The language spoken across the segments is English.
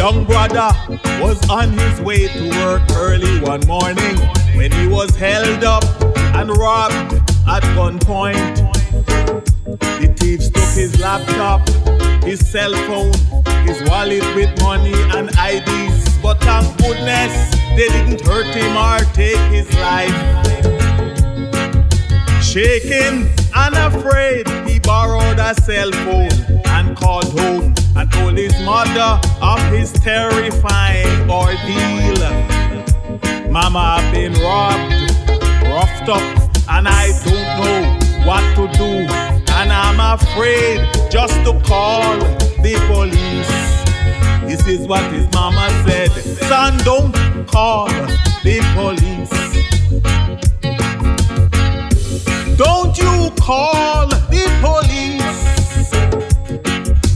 Young brother was on his way to work early one morning when he was held up and robbed at gunpoint. The thieves took his laptop, his cell phone, his wallet with money and IDs. But thank goodness they didn't hurt him or take his life. Shaken and afraid, he borrowed a cell phone and called home and told his mother of his terrifying ordeal. Mama, I've been robbed, roughed up, and I don't know what to do. And I'm afraid just to call the police. This is what his mama said: son, don't call the police. Don't you call the police.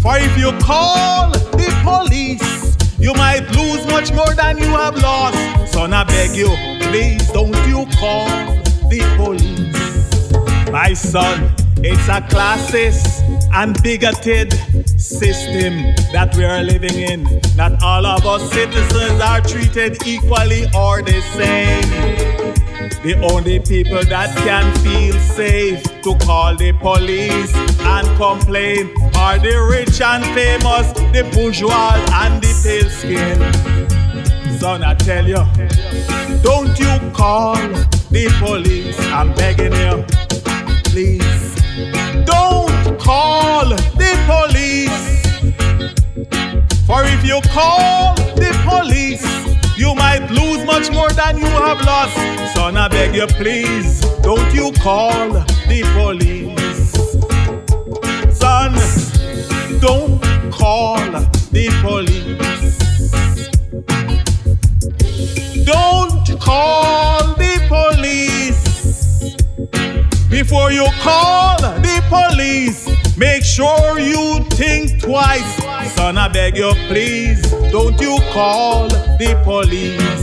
For if you call the police, you might lose much more than you have lost. Son, I beg you, please don't you call the police. My son, it's a classist and bigoted system that we are living in. Not all of us citizens are treated equally or the same. The only people that can feel safe to call the police and complain are the rich and famous, the bourgeois and the pale skin. Son, I tell you, don't you call the police. I'm begging you, please. Don't call the police. For if you call the police, you might lose much more than you have lost. Son, I beg you, please, don't you call the police. Son, don't call the police. Don't call the police. Before you call the police, make sure you think twice. Son, I beg you, please, don't you call the police.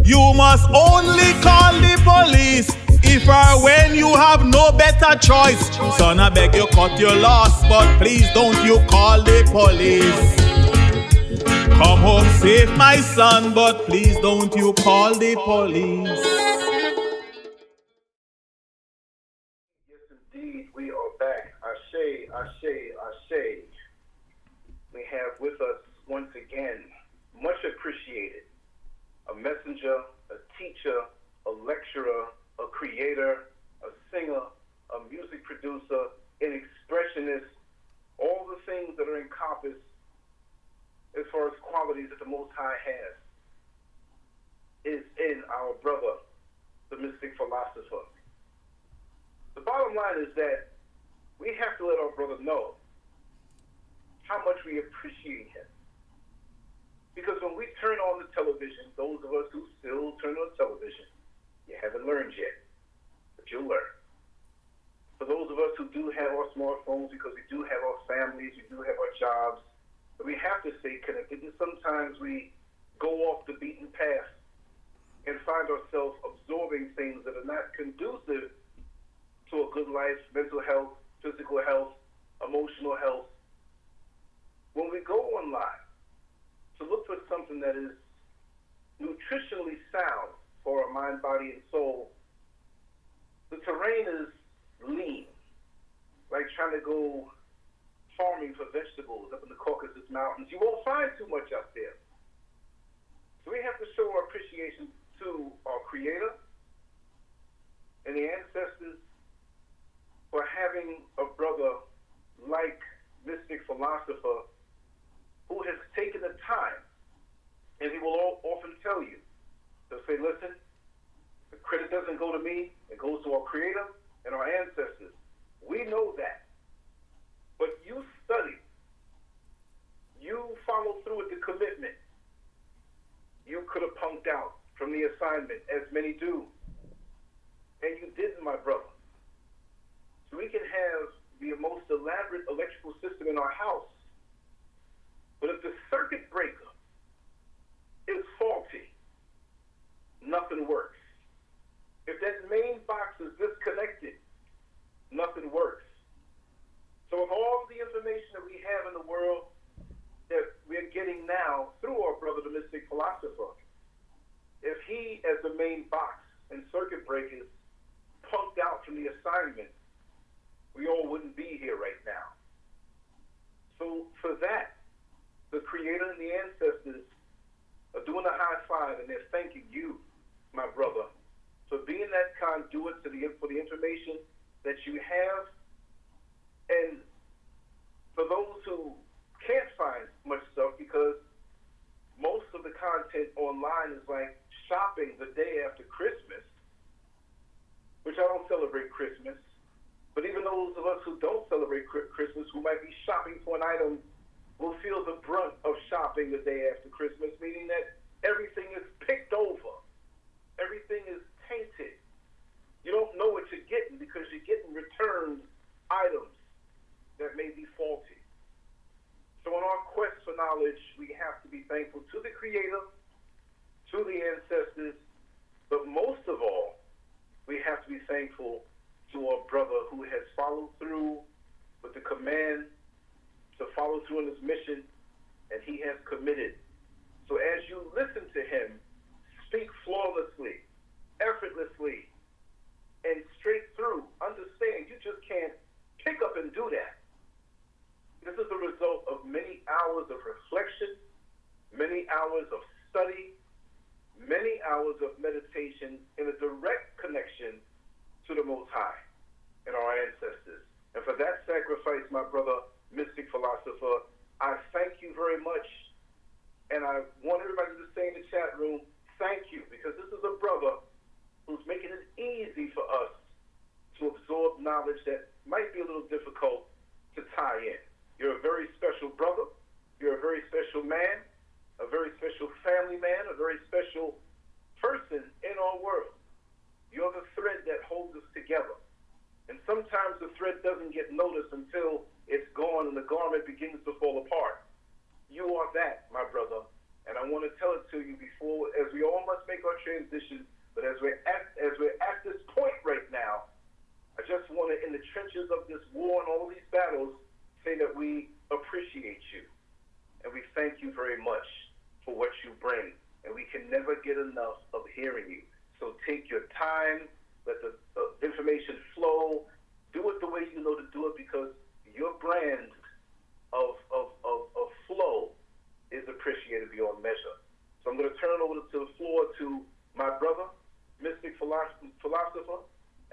You must only call the police if or when you have no better choice. Son, I beg you, cut your loss, but please don't you call the police. Come home safe, my son, but please don't you call the police. We are back. Ashe, Ashe, Ashe. We have with us once again, much appreciated, a messenger, a teacher, a lecturer, a creator, a singer, a music producer, an expressionist, all the things that are encompassed as far as qualities that the Most High has is in our brother, the Mystic Philosopher. The bottom line is that we have to let our brother know how much we appreciate him. Because when we turn on the television, those of us who still turn on television, you haven't learned yet, but you'll learn. For those of us who do have our smartphones, because we do have our families, we do have our jobs, but we have to stay connected, and sometimes we go off the beaten path and find ourselves absorbing things that are not conducive to a good life, mental health, physical health, emotional health. When we go online to look for something that is nutritionally sound for our mind, body, and soul, the terrain is lean, like trying to go farming for vegetables up in the Caucasus Mountains. You won't find too much up there. So we have to show our appreciation to our Creator and the ancestors for having a brother like Mystic Philosopher who has taken the time, and he will often tell you, they'll say, listen, the credit doesn't go to me, it goes to our Creator and our ancestors. We know that. But you studied, you followed through with the commitment. You could have punked out from the assignment, as many do. And you didn't, my brother. So we can have the most elaborate electrical system in our house, but if the circuit breaker is faulty, nothing works. If that main box is disconnected, nothing works. So with all the information that we have in the world that we're getting and circuit breakers punked out from the assignment, we all wouldn't be here right now. So for that, the Creator and the ancestors are doing a high five, and they're thanking you, my brother, for being that conduit for the information that you have. And for those who can't find much stuff, because most of the content online is like shopping the day after Christmas, which I don't celebrate Christmas. But even those of us who don't celebrate Christmas, who might be shopping for an item, will feel the brunt of shopping the day after Christmas, meaning that everything is picked over. Everything is tainted. You don't know what you're getting because you're getting returned items that may be faulty. So in our quest for knowledge, we have to be thankful to the Creator, to the ancestors, but most of all, we have to be thankful to our brother who has followed through with the command to follow through on his mission, and he has committed. So as you listen to him speak flawlessly, effortlessly, and straight through, understand you just can't pick up and do that. This is the result of many hours of reflection, many hours of study, many hours of meditation in a direct connection to the Most High and our ancestors. And for that sacrifice, my brother, Mystic Philosopher, I thank you very much. And I want everybody to say in the chat room, thank you, because this is a brother who's making it easy for us to absorb knowledge that might be a little difficult to tie in. You're a very special brother. You're a very special man, a very special family man, a very special person in our world. You're the thread that holds us together. And sometimes the thread doesn't get noticed until it's gone and the garment begins to fall apart. You are that, my brother. And I want to tell it to you before, as we all must make our transition, but as we're at this point right now, I just want to, in the trenches of this war and all these battles, say that we appreciate you. And we thank you very much for what you bring. And we can never get enough of hearing you. So take your time, let the information flow, do it the way you know to do it, because your brand of flow is appreciated beyond measure. So I'm going to turn it over to the floor to my brother, Mystic Philosopher,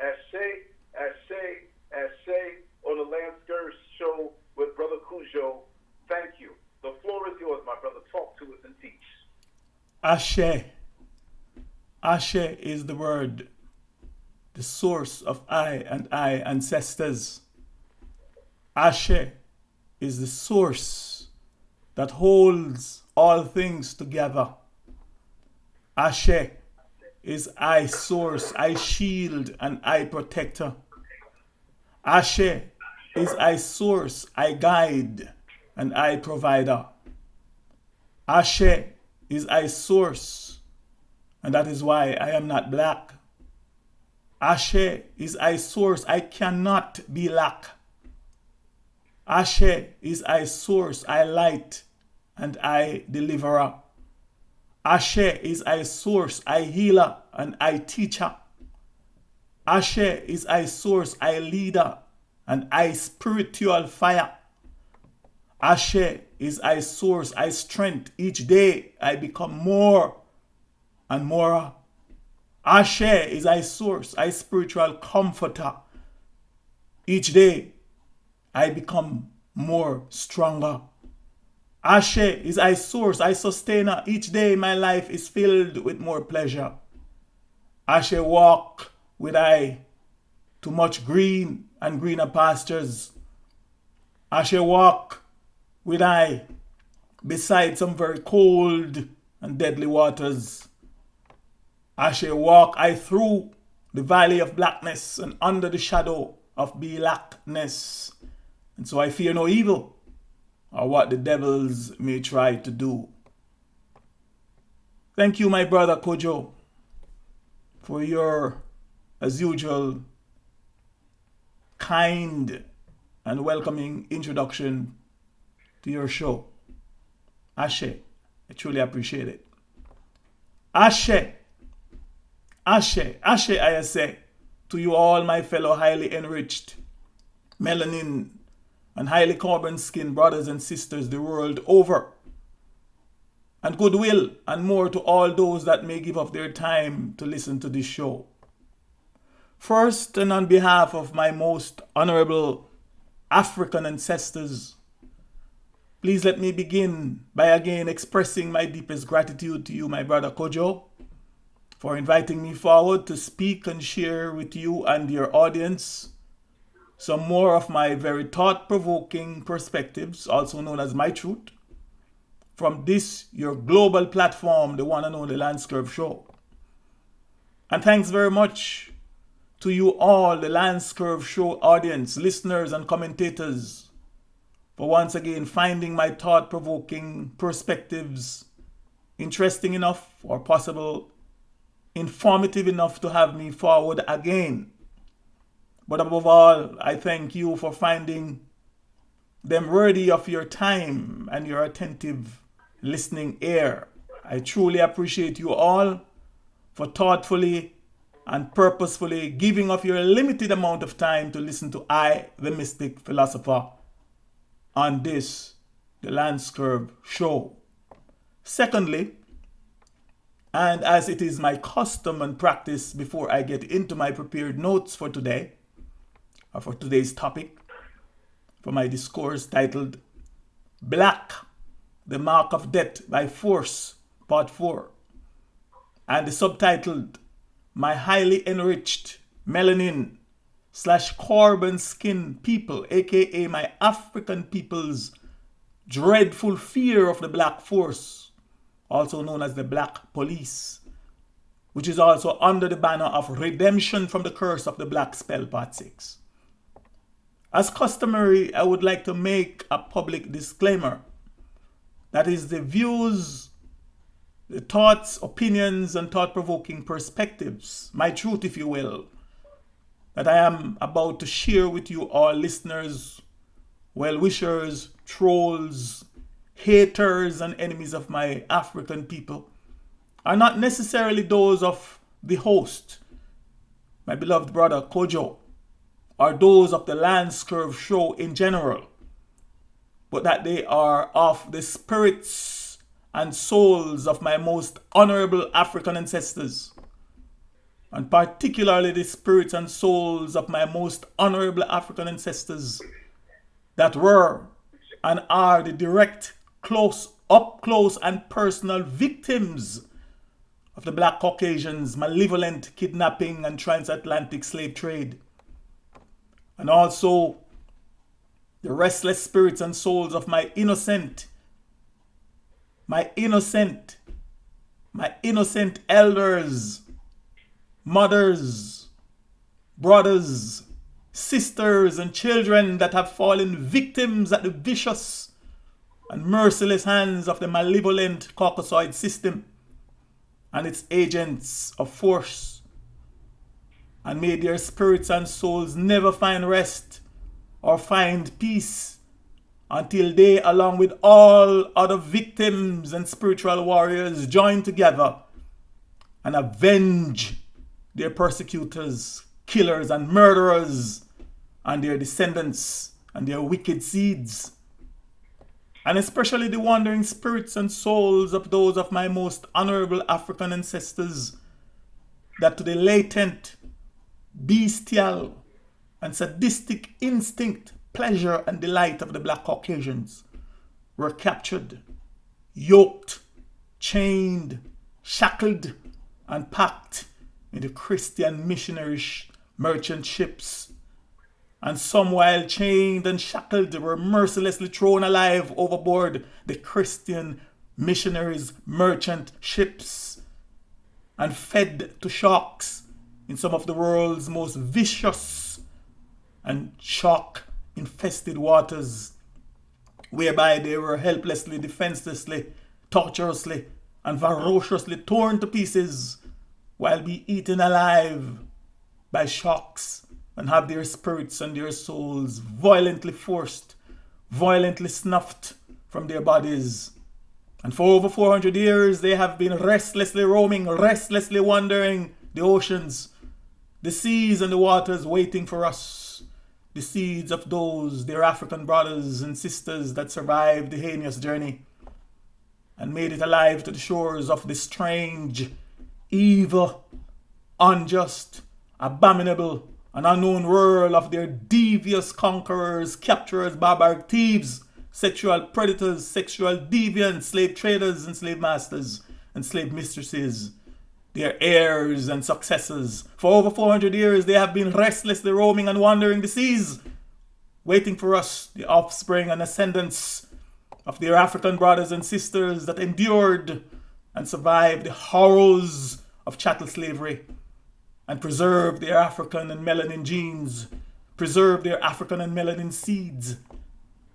Ashe, Ashe, Ashe, on the LanceScurv Show with Brother Cujo. Thank you. The floor is yours, my brother. Talk to us and teach. Ashe. Ashe is the word, the source of I and I ancestors. Ashe is the source that holds all things together. Ashe is I source, I shield, and I protector. Ashe is I source, I guide, and I provider. Ashe is I source, and that is why I am not black. Ashe is I source, I cannot be lack. Ashe is I source, I light, and I deliverer. Ashe is I source, I healer, and I teacher. Ashe is I source, I leader, and I spiritual fire. Ashe is I source, I strength. Each day I become more and more. Ashe is I source, I spiritual comforter. Each day I become more stronger. Ashe is I source, I sustainer. Each day my life is filled with more pleasure. Ashe walk with I to much green and greener pastures. Ashe walk with I beside some very cold and deadly waters. Ashe walk I through the valley of blackness and under the shadow of blackness. And so I fear no evil or what the devils may try to do. Thank you, my brother Kojo, for your, as usual, kind and welcoming introduction to your show. Ashe, I truly appreciate it. Ashe, Ashe, Ashe, I say to you all, my fellow highly enriched, melanin, and highly carbon-skinned brothers and sisters the world over. And goodwill and more to all those that may give up their time to listen to this show. First, and on behalf of my most honorable African ancestors, please let me begin by again expressing my deepest gratitude to you, my brother Kojo, for inviting me forward to speak and share with you and your audience some more of my very thought-provoking perspectives, also known as my truth, from this, your global platform, the one and only LanceScurv Show. And thanks very much to you all, the LanceScurv Show audience, listeners and commentators, for once again finding my thought-provoking perspectives interesting enough, or possible informative enough to have me forward again. But above all, I thank you for finding them worthy of your time and your attentive listening ear. I truly appreciate you all for thoughtfully and purposefully giving of your limited amount of time to listen to I, the Mystic Philosopher, on this, the LanceScurv Show. Secondly, and as it is my custom and practice before I get into my prepared notes for today, or for today's topic, for my discourse titled Black, the Mark of Death by Force, Part 4, and the subtitled My Highly Enriched Melanin / Carbon Skin People, aka my African people's dreadful fear of the Black Force, also known as the Black Police, which is also under the banner of Redemption from the Curse of the Black Spell, Part 6. As customary, I would like to make a public disclaimer. That is, the views, the thoughts, opinions, and thought-provoking perspectives, my truth, if you will, that I am about to share with you all listeners, well-wishers, trolls, haters, and enemies of my African people, are not necessarily those of the host, my beloved brother Kojo, or those of the LanceScurv Show in general, but that they are of the spirits and souls of my most honorable African ancestors, and particularly the spirits and souls of my most honorable African ancestors that were and are the direct, up close and personal victims of the Black Caucasians' malevolent kidnapping and transatlantic slave trade, and also the restless spirits and souls of my innocent elders, mothers, brothers, sisters, and children that have fallen victims at the vicious and merciless hands of the malevolent Caucasoid system and its agents of force. And may their spirits and souls never find rest or find peace until they, along with all other victims and spiritual warriors, join together and avenge their persecutors, killers, and murderers, and their descendants and their wicked seeds. And especially the wandering spirits and souls of those of my most honorable African ancestors that to the latent, bestial, and sadistic instinct, pleasure, and delight of the Black Caucasians were captured, yoked, chained, shackled, and packed in the Christian missionary merchant ships. And some, while chained and shackled, were mercilessly thrown alive overboard the Christian missionaries' merchant ships and fed to sharks in some of the world's most vicious and shark-infested waters, whereby they were helplessly, defenselessly, torturously, and ferociously torn to pieces while being eaten alive by sharks, and have their spirits and their souls violently forced, violently snuffed from their bodies. And for over 400 years they have been restlessly roaming, restlessly wandering the oceans, the seas and the waters waiting for us. The seeds of those, their African brothers and sisters that survived the heinous journey and made it alive to the shores of this strange, evil, unjust, abominable, and unknown world of their devious conquerors, capturers, barbaric thieves, sexual predators, sexual deviants, slave traders and slave masters and slave mistresses, their heirs and successors. For over 400 years they have been restlessly roaming and wandering the seas, waiting for us, the offspring and ascendants of their African brothers and sisters that endured and survived the horrors of chattel slavery and preserved their African and melanin genes, preserved their African and melanin seeds,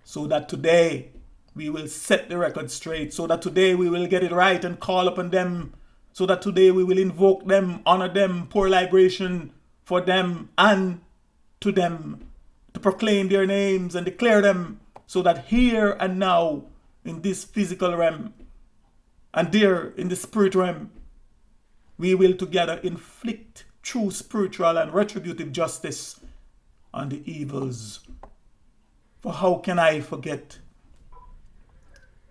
so that today we will set the record straight, so that today we will get it right and call upon them, so that today we will invoke them, honor them, pour libation for them and to them, to proclaim their names and declare them, so that here and now in this physical realm and there in the spirit realm, we will together inflict true spiritual and retributive justice on the evils. For how can I forget?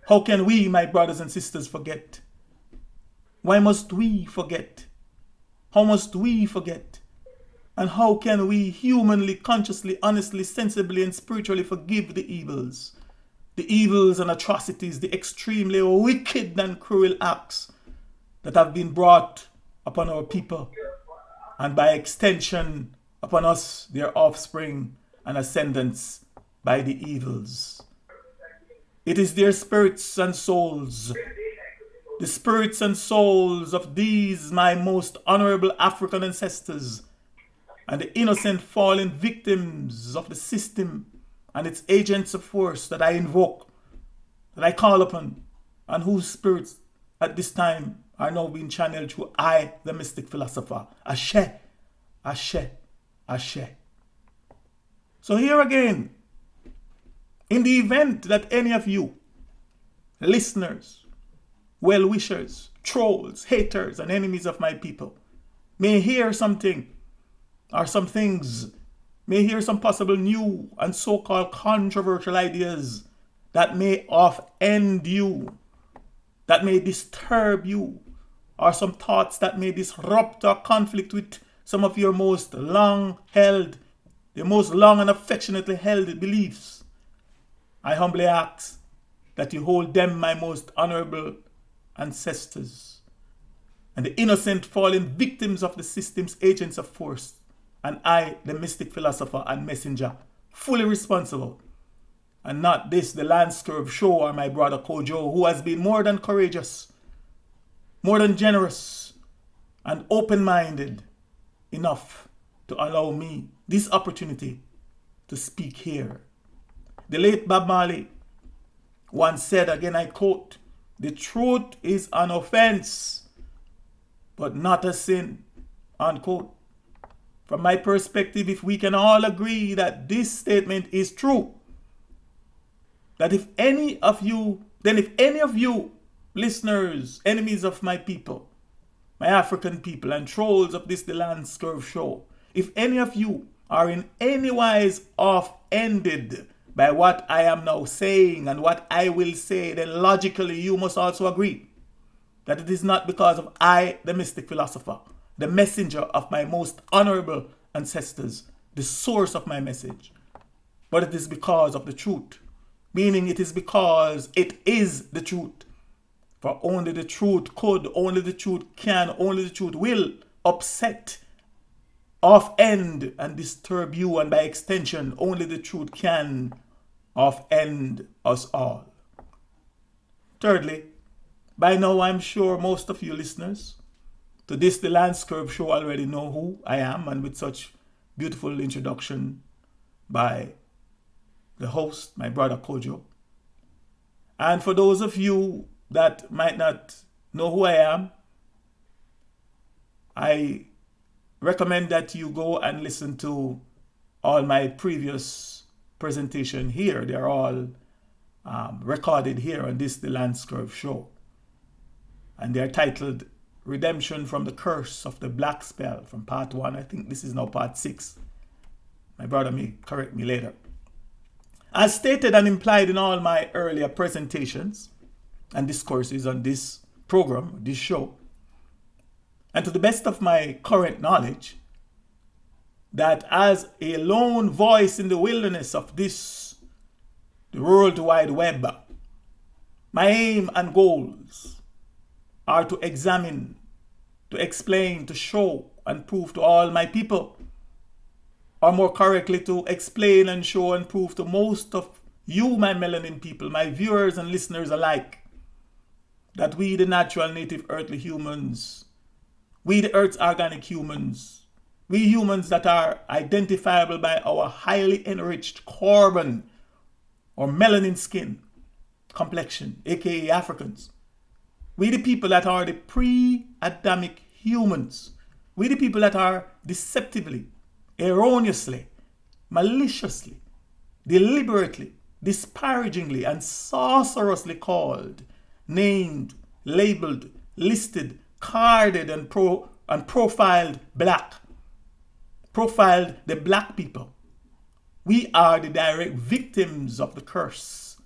How can we, my brothers and sisters, forget? Why must we forget? How must we forget? And how can we humanly, consciously, honestly, sensibly, and spiritually forgive the evils? The evils and atrocities, the extremely wicked and cruel acts that have been brought upon our people, and by extension upon us, their offspring and ascendants, by the evils. It is their spirits and souls, the spirits and souls of these my most honorable African ancestors, and the innocent fallen victims of the system and its agents of force that I invoke, that I call upon, and whose spirits at this time are now being channeled through I, the Mystic Philosopher. Ashe, Ashe, Ashe. So here again, in the event that any of you, listeners, well-wishers, trolls, haters, and enemies of my people, may hear something or some things, may hear some possible new and so-called controversial ideas that may offend you, that may disturb you, or some thoughts that may disrupt or conflict with some of your most long-held, the most long and affectionately held beliefs, I humbly ask that you hold them, my most honorable ancestors, and the innocent fallen victims of the system's agents of force, and I, the Mystic Philosopher and Messenger, fully responsible, and not this, the LanceScurv Show, or my brother Kojo, who has been more than courageous, more than generous, and open-minded enough to allow me this opportunity to speak here. The late Bob Marley once said, again I quote, "The truth is an offense, but not a sin," unquote. From my perspective, if we can all agree that this statement is true, that if any of you, listeners, enemies of my people, my African people, and trolls of this, the LanceScurv Show, if any of you are in any wise offended by what I am now saying and what I will say, then logically you must also agree that it is not because of I, the Mystic Philosopher, the messenger of my most honorable ancestors, the source of my message, but it is because of the truth, meaning it is because it is the truth. For only the truth could, only the truth can, only the truth will upset, offend, and disturb you, and by extension, only the truth can offend us all. Thirdly, by now I'm sure most of you listeners to this, the LanceScurv Show, already know who I am, and with such beautiful introduction by the host, my brother Kojo. And for those of you that might not know who I am, I recommend that you go and listen to all my previous presentation here. They're all recorded here on this, the LanceScurv Show. And they're titled redemption from the curse of the black spell from part 1. I think this is now part 6. My brother may correct me later. As stated and implied in all my earlier presentations and discourses on this program, this show, and to the best of my current knowledge, that as a lone voice in the wilderness of the World Wide Web, my aim and goals are to examine, to explain, to show and prove to all my people, or more correctly, to explain and show and prove to most of you, my melanin people, my viewers and listeners alike, that we, the natural native earthly humans, we, the earth's organic humans, we humans that are identifiable by our highly enriched carbon or melanin skin complexion, aka Africans, we, the people that are the pre-Adamic humans, we, the people that are deceptively, erroneously, maliciously, deliberately, disparagingly, and sorcerously called, named, labeled, listed, carded, and profiled black. Profiled the black people. We are the direct victims of the curse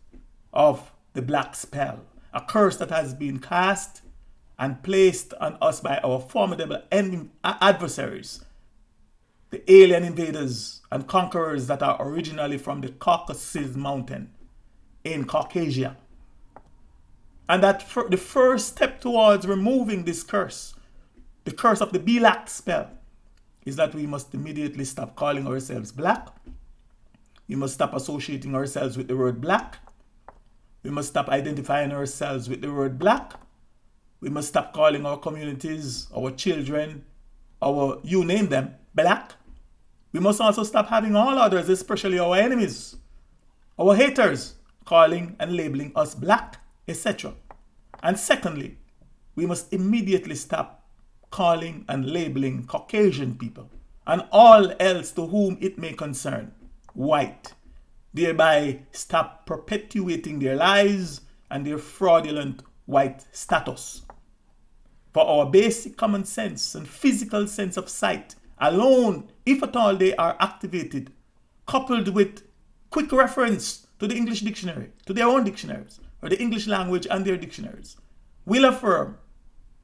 of the black spell. A curse that has been cast and placed on us by our formidable adversaries, the alien invaders and conquerors that are originally from the Caucasus Mountain in Caucasia. And that the first step towards removing this curse, the curse of the black spell, is that we must immediately stop calling ourselves black. We must stop associating ourselves with the word black. We must stop identifying ourselves with the word black. We must stop calling our communities, our children, you name them, black. We must also stop having all others, especially our enemies, our haters, calling and labeling us black, etc. And secondly, we must immediately stop calling and labeling Caucasian people and all else to whom it may concern white, thereby stop perpetuating their lies and their fraudulent white status. For our basic common sense and physical sense of sight alone, if at all they are activated, coupled with quick reference to the English dictionary, to their own dictionaries, or the English language and their dictionaries, will affirm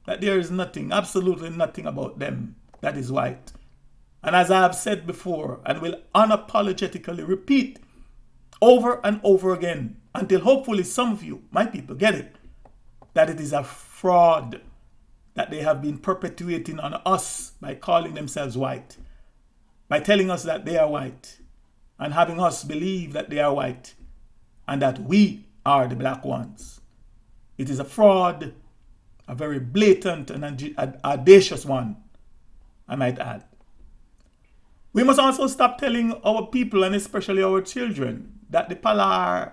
that there is nothing, absolutely nothing about them that is white. And as I have said before, and will unapologetically repeat over and over again, until hopefully some of you, my people, get it, that it is a fraud that they have been perpetuating on us by calling themselves white, by telling us that they are white, and having us believe that they are white, and that we are the black ones. It is a fraud, a very blatant and audacious one, I might add. We must also stop telling our people, and especially our children, that the pallor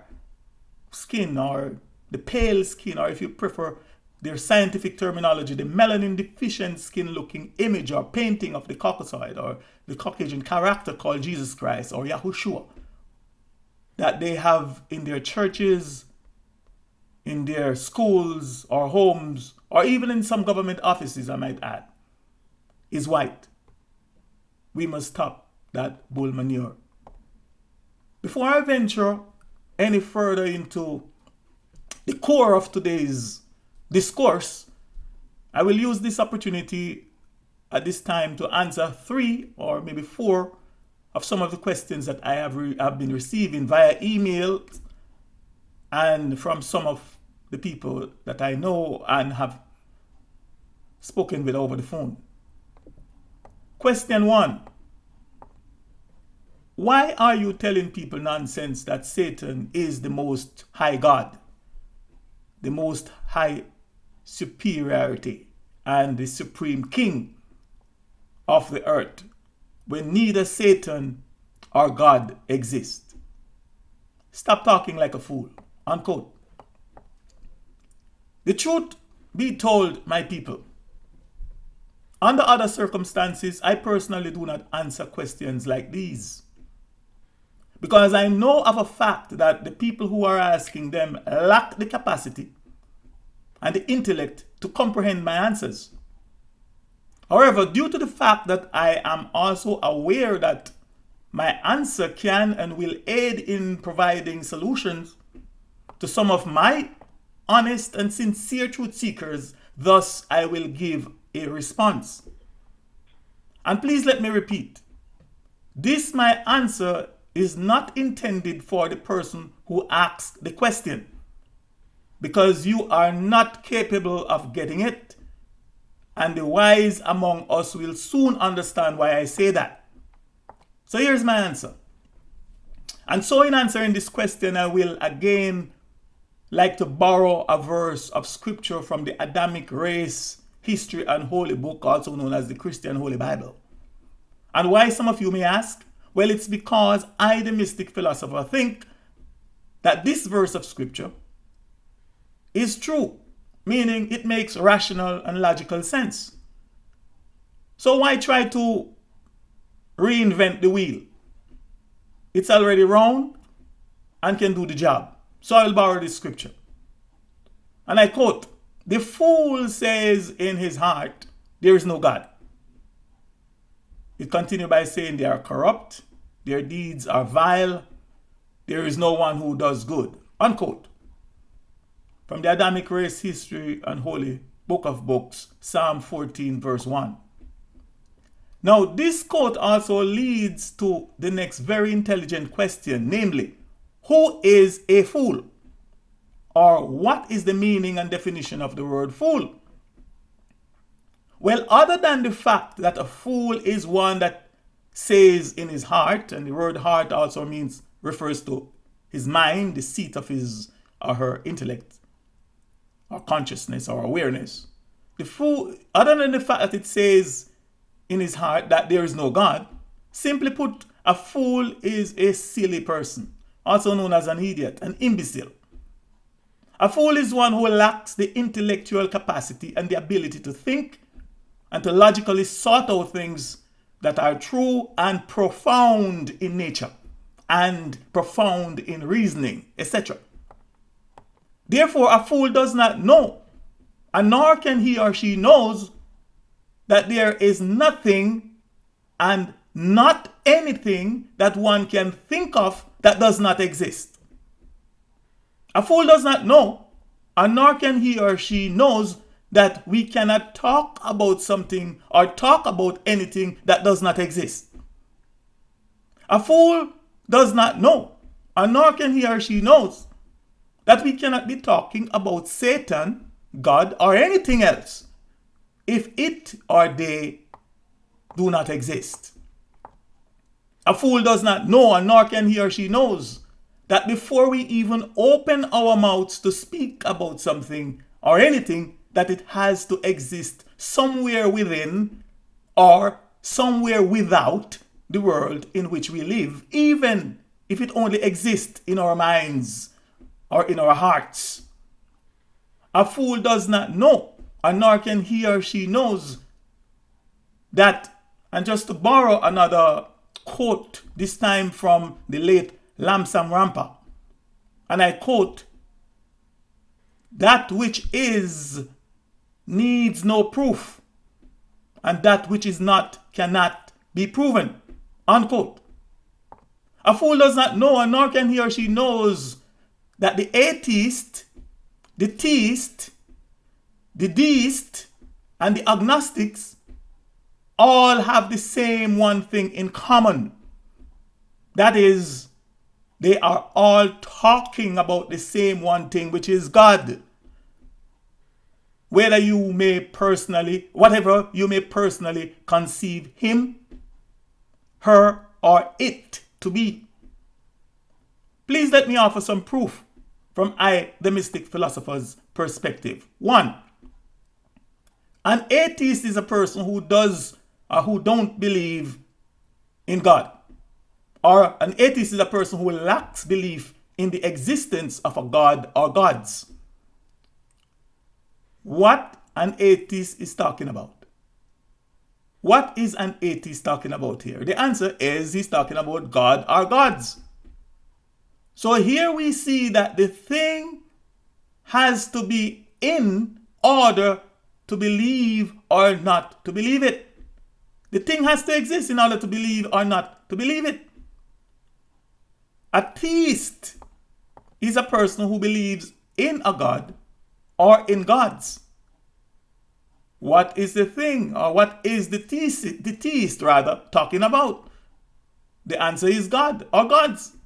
skin or the pale skin, or if you prefer their scientific terminology, the melanin deficient skin looking image or painting of the Caucasoid or the Caucasian character called Jesus Christ or Yahushua, that they have in their churches, in their schools or homes, or even in some government offices, I might add, is white. We must stop that bull manure. Before I venture any further into the core of today's discourse, I will use this opportunity at this time to answer 3 or maybe 4 of some of the questions that I have been receiving via email and from some of the people that I know and have spoken with over the phone. Question 1. Why are you telling people nonsense that Satan is the most high God, the most high superiority, and the supreme king of the earth, when neither Satan or God exist? Stop talking like a fool. Unquote. The truth be told, my people, under other circumstances, I personally do not answer questions like these, because I know of a fact that the people who are asking them lack the capacity and the intellect to comprehend my answers. However, due to the fact that I am also aware that my answer can and will aid in providing solutions to some of my honest and sincere truth seekers, thus I will give a response. And please let me repeat, this my answer is not intended for the person who asks the question, because you are not capable of getting it, and the wise among us will soon understand why I say that. So here's my answer. And so in answering this question, I will again like to borrow a verse of scripture from the Adamic Race History and Holy Book, also known as the Christian Holy Bible. And why, some of you may ask? Well, it's because I, the Mystic Philosopher, think that this verse of scripture is true, meaning it makes rational and logical sense. So why try to reinvent the wheel? It's already round and can do the job. So I'll borrow this scripture. And I quote, "The fool says in his heart, there is no God." It continues by saying they are corrupt, their deeds are vile, there is no one who does good. Unquote. From the Adamic Race History and Holy Book of Books, Psalm 14, verse 1. Now, this quote also leads to the next very intelligent question, namely, who is a fool? Or what is the meaning and definition of the word fool? Well, other than the fact that a fool is one that says in his heart, and the word heart also refers to his mind, the seat of his or her intellect, or consciousness or awareness. The fool, other than the fact that it says in his heart that there is no God, simply put, a fool is a silly person, also known as an idiot, an imbecile. A fool is one who lacks the intellectual capacity and the ability to think and to logically sort out things that are true and profound in nature and profound in reasoning, etc. Therefore, a fool does not know, and nor can he or she knows that there is nothing and not anything that one can think of that does not exist. A fool does not know, and nor can he or she knows that we cannot talk about something or talk about anything that does not exist. A fool does not know, and nor can he or she knows that we cannot be talking about Satan, God, or anything else if it or they do not exist. A fool does not know, and nor can he or she knows that before we even open our mouths to speak about something or anything, that it has to exist somewhere within or somewhere without the world in which we live, even if it only exists in our minds or in our hearts. A fool does not know, and nor can he or she knows that, and just to borrow another quote, this time from the late Lamsam Rampa, and I quote, "That which is needs no proof, and that which is not cannot be proven," unquote. A fool does not know, and nor can he or she knows that the atheist, the theist, the deist, and the agnostics all have the same one thing in common. That is, they are all talking about the same one thing, which is God. Whatever you may personally conceive him, her, or it to be. Please let me offer some proof from the Mystic Philosopher's perspective. 1. An atheist is a person who does or who don't believe in God. Or an atheist is a person who lacks belief in the existence of a God or gods. What an atheist is talking about? What is an atheist talking about here? The answer is he's talking about God or gods. So here we see that the thing has to be in order to believe or not to believe it. The thing has to exist in order to believe or not to believe it. A theist is a person who believes in a God or in gods. What is the thing, or what is the theist talking about? The answer is God or gods.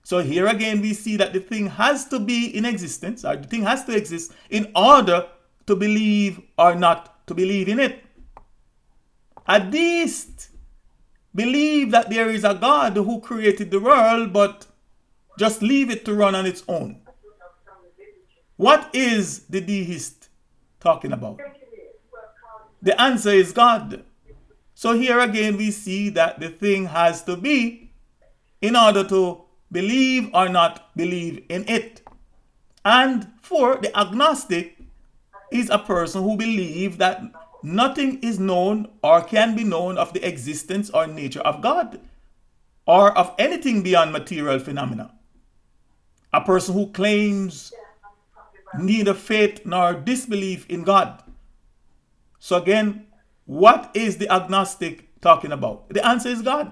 So here again we see that the thing has to be in existence, or the thing has to exist in order to believe or not to believe in it. A deist believes that there is a God who created the world, but just leave it to run on its own. What is the deist talking about? The answer is God. So here again we see that the thing has to be in order to believe or not believe in it. And 4, the agnostic is a person who believes that nothing is known or can be known of the existence or nature of God or of anything beyond material phenomena. A person who claims neither faith nor disbelief in God. So again, what is the agnostic talking about? The answer is God.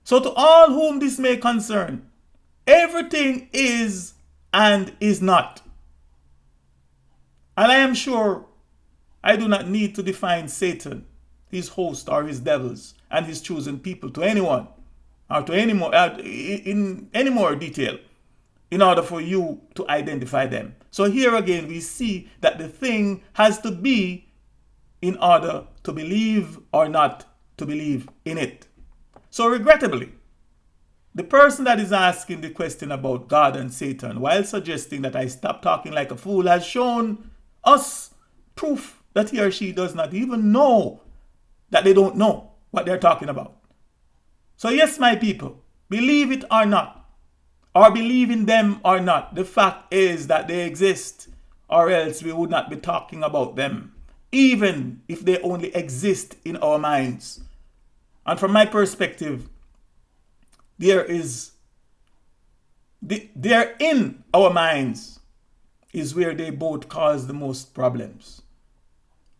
So to all whom this may concern, everything is and is not. And I am sure I do not need to define Satan, his host or his devils, and his chosen people to anyone, or to any more, in any more detail, in order for you to identify them. So here again we see that the thing has to be in order to believe or not to believe in it. So regrettably, the person that is asking the question about God and Satan, while suggesting that I stop talking like a fool, has shown us proof that he or she does not even know that they don't know what they're talking about. So yes, my people, believe it or not, or believe in them or not, the fact is that they exist, or else we would not be talking about them, even if they only exist in our minds. And from my perspective, they're in our minds is where they both cause the most problems.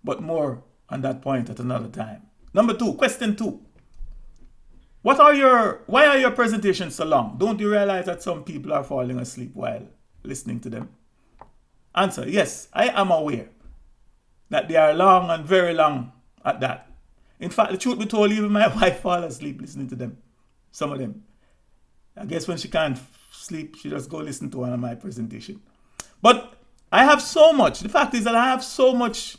But more on that point at another time. Number 2, question 2. Why are your presentations so long? Don't you realize that some people are falling asleep while listening to them? Answer, yes, I am aware that they are long and very long at that. In fact, the truth be told, even my wife falls asleep listening to them. Some of them. I guess when she can't sleep, she just go listen to one of my presentation. But I have so much. The fact is that I have so much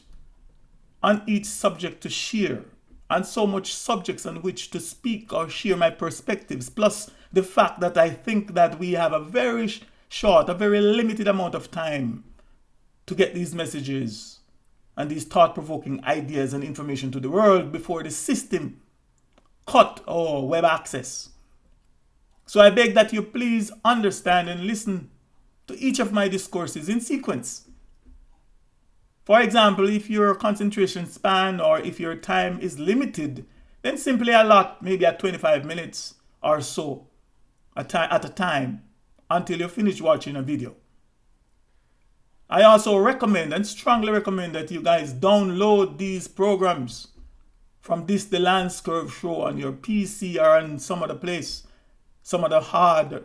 on each subject to share, and so much subjects on which to speak or share my perspectives, plus the fact that I think that we have a very short, a very limited amount of time to get these messages and these thought-provoking ideas and information to the world before the system cut our web access. So I beg that you please understand and listen to each of my discourses in sequence. For example, if your concentration span or if your time is limited, then simply allot maybe at 25 minutes or so at a time until you finish watching a video. I also recommend and strongly recommend that you guys download these programs from the LanceScurv Show on your PC or on some other place, some other hard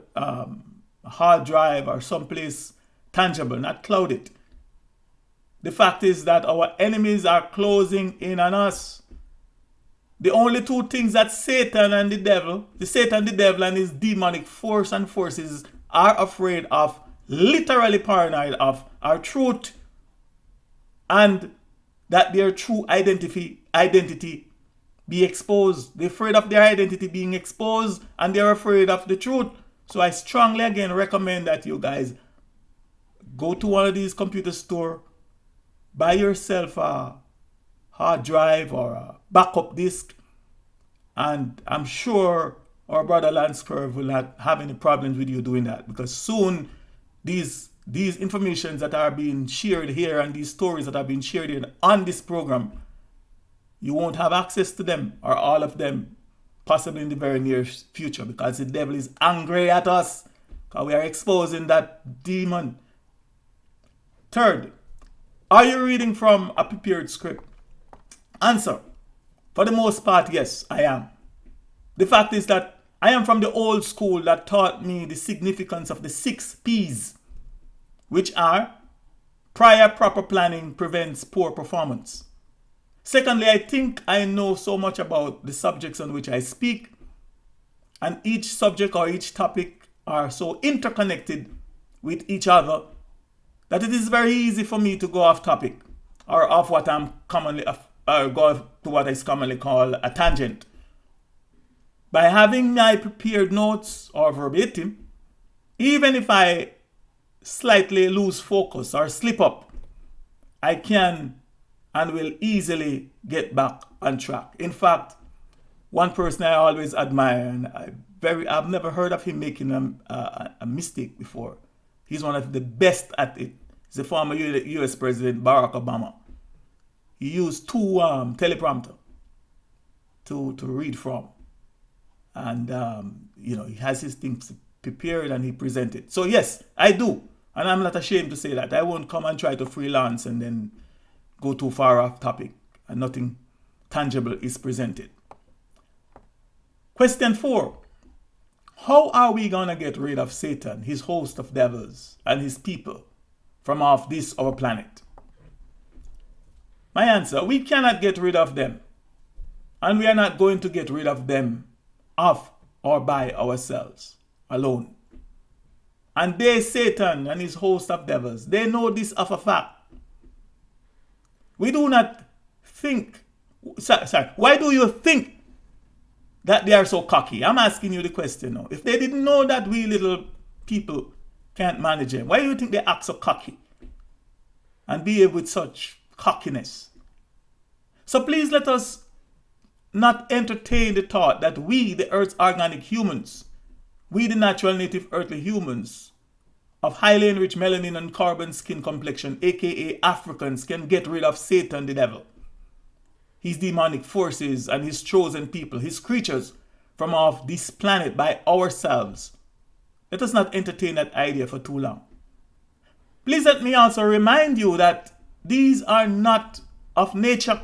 drive or someplace tangible, not clouded. The fact is that our enemies are closing in on us. The only two things that Satan and the devil and his demonic force and forces are afraid of, literally paranoid of, are truth and that their true identity be exposed. They're afraid of their identity being exposed and they're afraid of the truth. So I strongly again recommend that you guys go to one of these computer stores, buy yourself a hard drive or a backup disk, and I'm sure our brother LanceScurv will not have any problems with you doing that, because soon these informations that are being shared here and these stories that are being shared here on this program, you won't have access to them or all of them possibly in the very near future, because the devil is angry at us because we are exposing that demon. Third, Are you reading from a prepared script? Answer. For the most part, yes, I am. The fact is that I am from the old school that taught me the significance of the 6 P's, which are prior proper planning prevents poor performance. Secondly, I think I know so much about the subjects on which I speak, and each subject or each topic are so interconnected with each other that it is very easy for me to go off topic or off what I'm commonly go to what is commonly called a tangent. By having my prepared notes or verbatim, even if I slightly lose focus or slip up, I can and will easily get back on track. In fact, one person I always admire, and I've never heard of him making a mistake before. He's one of the best at it. He's the former US President Barack Obama. He used 2 teleprompter to read from. And, he has his things prepared and he presented. So yes, I do. And I'm not ashamed to say that. I won't come and try to freelance and then go too far off topic and nothing tangible is presented. Question 4. How are we going to get rid of Satan, his host of devils, and his people from off this our planet? My answer, we cannot get rid of them. And we are not going to get rid of them of or by ourselves alone. And they, Satan and his host of devils, they know this of a fact. We do not think, why do you think that they are so cocky? I'm asking you the question now. If they didn't know that we little people can't manage them, why do you think they act so cocky and behave with such cockiness? So please let us not entertain the thought that we, the Earth's organic humans, we, the natural native earthly humans of highly enriched melanin and carbon skin complexion, aka Africans, can get rid of Satan the devil, his demonic forces and his chosen people, his creatures from off this planet by ourselves. Let us not entertain that idea for too long. Please let me also remind you that these are not of nature.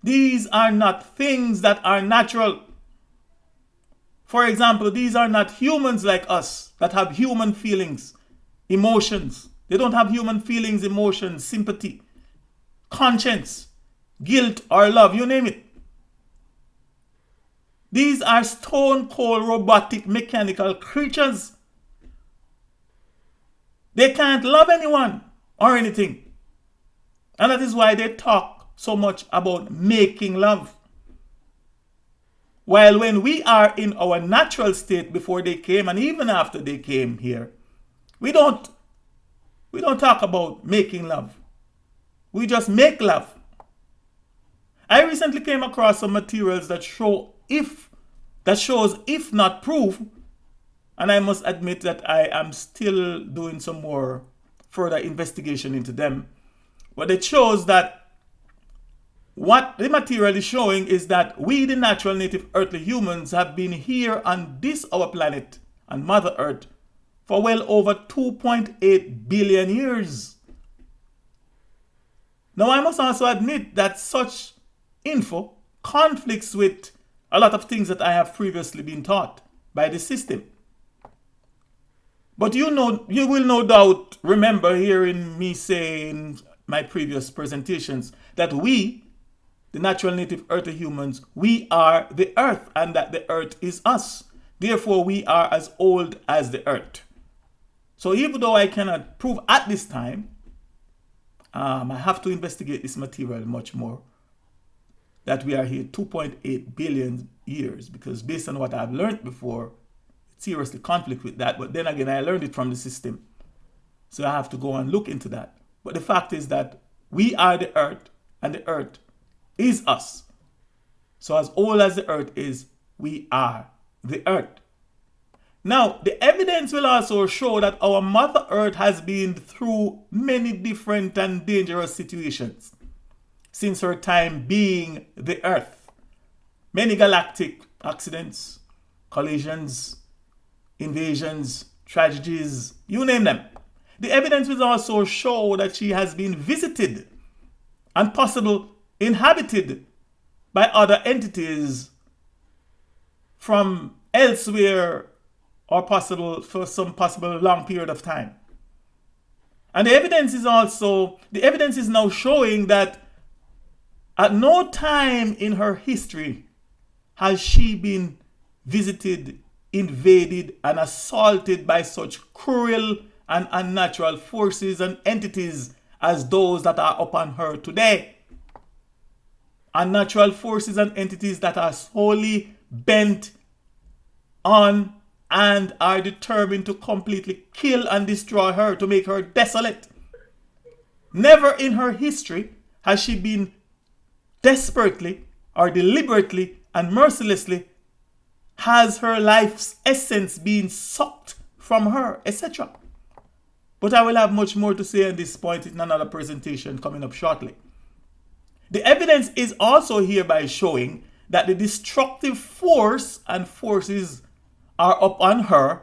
These are not things that are natural. For example, these are not humans like us that have human feelings, emotions. They don't have human feelings, emotions, sympathy, conscience, guilt, or love, you name it. These are stone cold, robotic, mechanical creatures. They can't love anyone or anything. And that is why they talk so much about making love. While when we are in our natural state before they came and even after they came here, we don't talk about making love. We just make love. I recently came across some materials that shows if not proof, and I must admit that I am still doing some more further investigation into them. But it shows that what the material is showing is that we, the natural native earthly humans, have been here on this our planet, on Mother Earth, for well over 2.8 billion years. Now I must also admit that such info conflicts with a lot of things that I have previously been taught by the system. But you will no doubt remember hearing me say in my previous presentations that we, the natural native earthly humans, we are the earth and that the earth is us. Therefore, we are as old as the earth. So even though I cannot prove at this time, I have to investigate this material much more, that we are here 2.8 billion years, because based on what I've learned before, it seriously conflicts with that. But then again, I learned it from the system. So I have to go and look into that. But the fact is that we are the earth and the earth is us. So as old as the earth is, we are the earth. Now, the evidence will also show that our Mother Earth has been through many different and dangerous situations since her time being the earth. Many galactic accidents, collisions, invasions, tragedies, you name them. The evidence will also show that she has been visited and possibly inhabited by other entities from elsewhere or possible for some possible long period of time. And the evidence is now showing that at no time in her history has she been visited, invaded, and assaulted by such cruel and unnatural forces and entities as those that are upon her today. Unnatural forces and entities that are solely bent on and are determined to completely kill and destroy her, to make her desolate. Never in her history has she been desperately or deliberately and mercilessly has her life's essence been sucked from her, etc. But I will have much more to say on this point in another presentation coming up shortly. The evidence is also hereby showing that the destructive force and forces are upon her,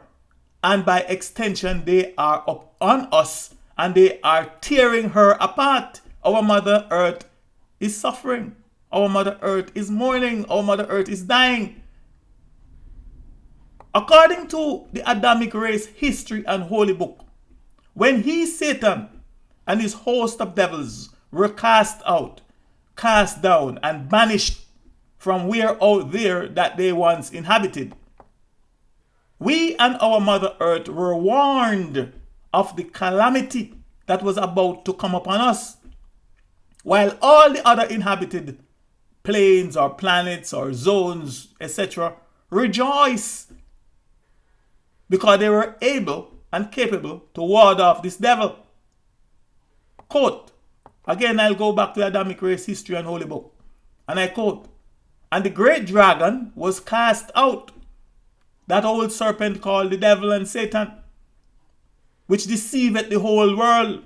and by extension they are upon us, and they are tearing her apart. Our Mother Earth is suffering. Our Mother Earth is mourning. Our Mother Earth is dying. According to the Adamic race history and holy book, when he, Satan, and his host of devils were cast out, cast down, and banished from where out there that they once inhabited, we and our Mother Earth were warned of the calamity that was about to come upon us, while all the other inhabited planes or planets or zones, etc., rejoice because they were able and capable to ward off this devil. Quote, again, I'll go back to Adamic race history and holy book, and I quote, "And the great dragon was cast out, that old serpent called the devil and Satan, which deceiveth the whole world.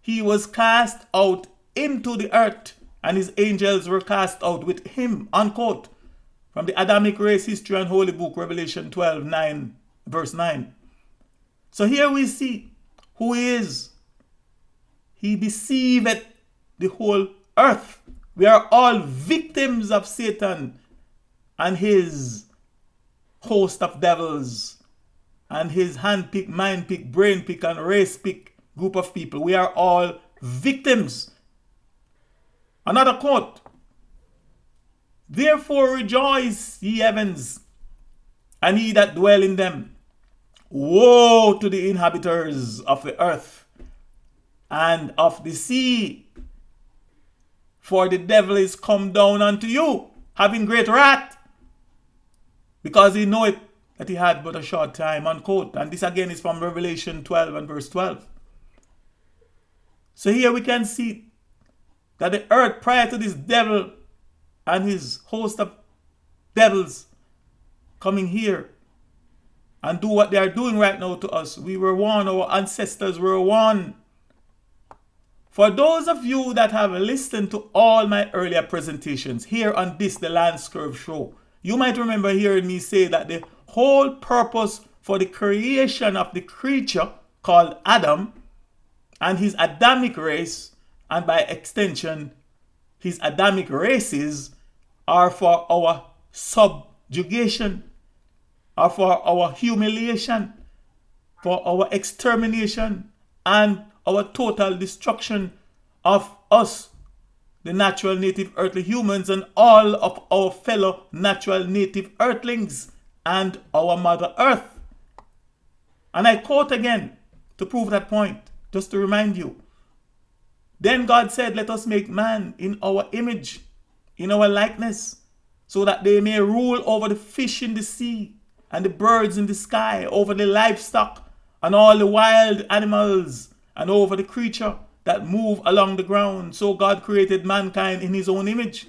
He was cast out into the earth, and his angels were cast out with him." Unquote. From the Adamic race history and holy book, Revelation 12:9, verse 9. So here we see who he is. He deceiveth the whole earth. We are all victims of Satan and his host of devils and his hand-picked, mind-picked, brain-picked, and race-picked group of people. We are all victims. Another quote, "Therefore rejoice, ye heavens, and ye that dwell in them. Woe to the inhabitants of the earth and of the sea, for the devil is come down unto you, having great wrath, because he knoweth that he had but a short time." Unquote. And this again is from Revelation 12 and verse 12. So here we can see that the earth prior to this devil and his host of devils coming here and do what they are doing right now to us, we were warned, our ancestors were warned. For those of you that have listened to all my earlier presentations here on this, the LanceScurv Show, you might remember hearing me say that the whole purpose for the creation of the creature called Adam and his Adamic race, and by extension his Adamic races, are for our subjugation, are for our humiliation, for our extermination, and our total destruction of us, the natural native earthly humans, and all of our fellow natural native earthlings, and our Mother Earth. And I quote again to prove that point, just to remind you. "Then God said, let us make man in our image, in our likeness, so that they may rule over the fish in the sea, and the birds in the sky, over the livestock, and all the wild animals, and over the creature that move along the ground." So God created mankind in his own image.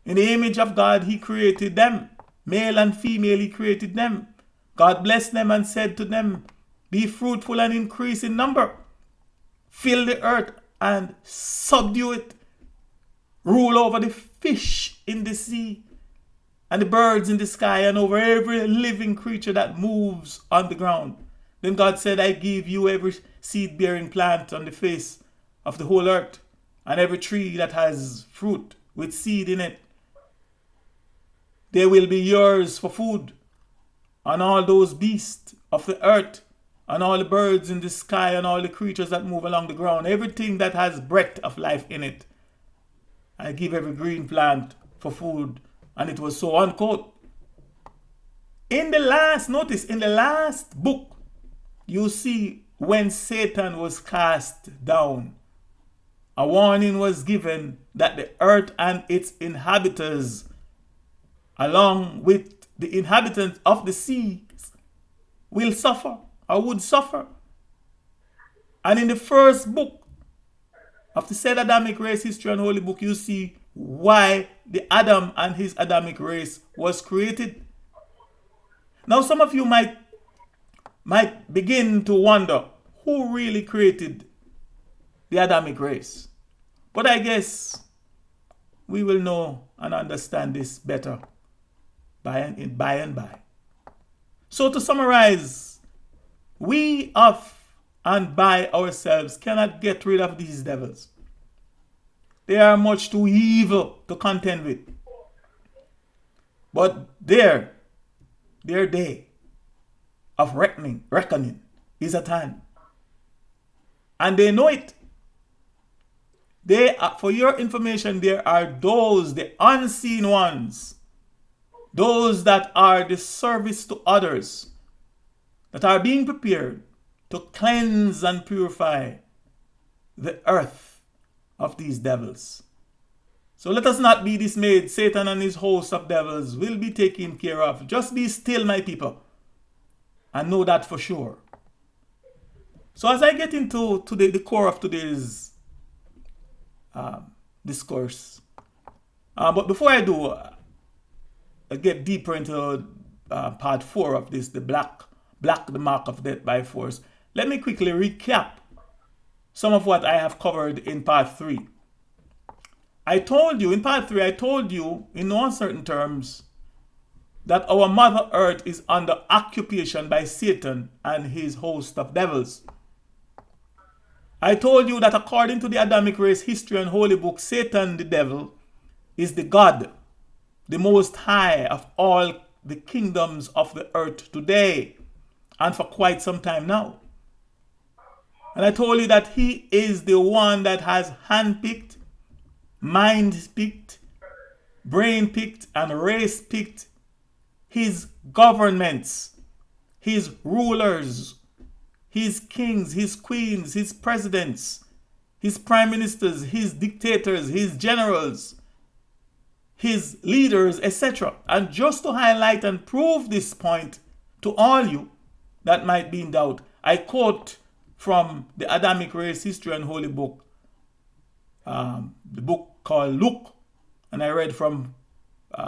In the image of God he created them. Male and female he created them. God blessed them and said to them, "Be fruitful and increase in number. Fill the earth and subdue it. Rule over the fish in the sea and the birds in the sky, and over every living creature that moves on the ground." Then God said, I give you every seed-bearing plant on the face of the whole earth, and every tree that has fruit with seed in it. They will be yours for food, and all those beasts of the earth, and all the birds in the sky, and all the creatures that move along the ground, everything that has breath of life in it. I give every green plant for food. And it was so, unquote. In the last book, you see when Satan was cast down, a warning was given that the earth and its inhabitants, along with the inhabitants of the seas, will suffer or would suffer. And in the first book of the said Adamic race history and holy book, you see why the Adam and his Adamic race was created. Now some of you might begin to wonder who really created the Adamic race. But I guess we will know and understand this better by and by. So to summarize, we of and by ourselves cannot get rid of these devils. They are much too evil to contend with. But their day of reckoning is at hand. And they know it. They are, for your information, there are those, the unseen ones, those that are the service to others, that are being prepared to cleanse and purify the earth of these devils. So let us not be dismayed. Satan and his host of devils will be taken care of. Just be still, my people, and know that for sure. So as I get into the core of today's discourse, but before I do, I get deeper into part 4 of this, the the mark of death by force. Let me quickly recap some of what I have covered in part 3. In part 3, I told you in no uncertain terms that our Mother Earth is under occupation by Satan and his host of devils. I told you that according to the Adamic race history and holy book, Satan, the devil, is the God, the most high of all the kingdoms of the earth today and for quite some time now. And I told you that he is the one that has handpicked, mind-picked, brain-picked, and race-picked his governments, his rulers, his kings, his queens, his presidents, his prime ministers, his dictators, his generals, his leaders, etc. And just to highlight and prove this point to all you that might be in doubt, I quote from the Adamic race history and holy book, the book called Luke, and I read from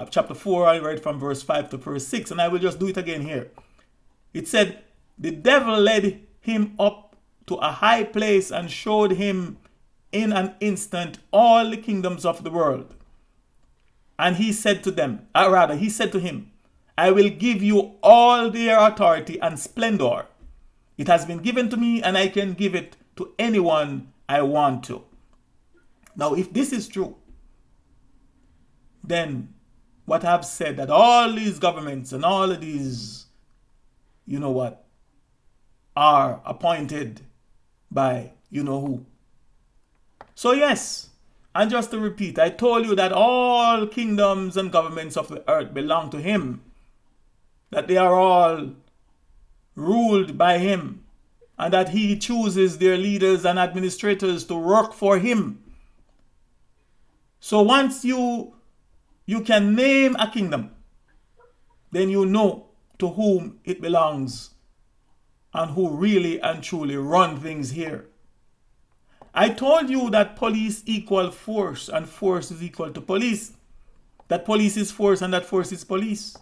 chapter 4, I read from verse 5 to verse 6, and I will just do it again here. It said, the devil led him up to a high place and showed him in an instant all the kingdoms of the world. And he said to him, I will give you all their authority and splendor. It has been given to me, and I can give it to anyone I want to. Now, if this is true, then what I've said, that all these governments and all of these, are appointed by who. So yes, and just to repeat, I told you that all kingdoms and governments of the earth belong to him, that they are all ruled by him, and that he chooses their leaders and administrators to work for him. So once you can name a kingdom, then you know to whom it belongs and who really and truly run things here. I told you that police equal force and force is equal to police. That police is force and that force is police.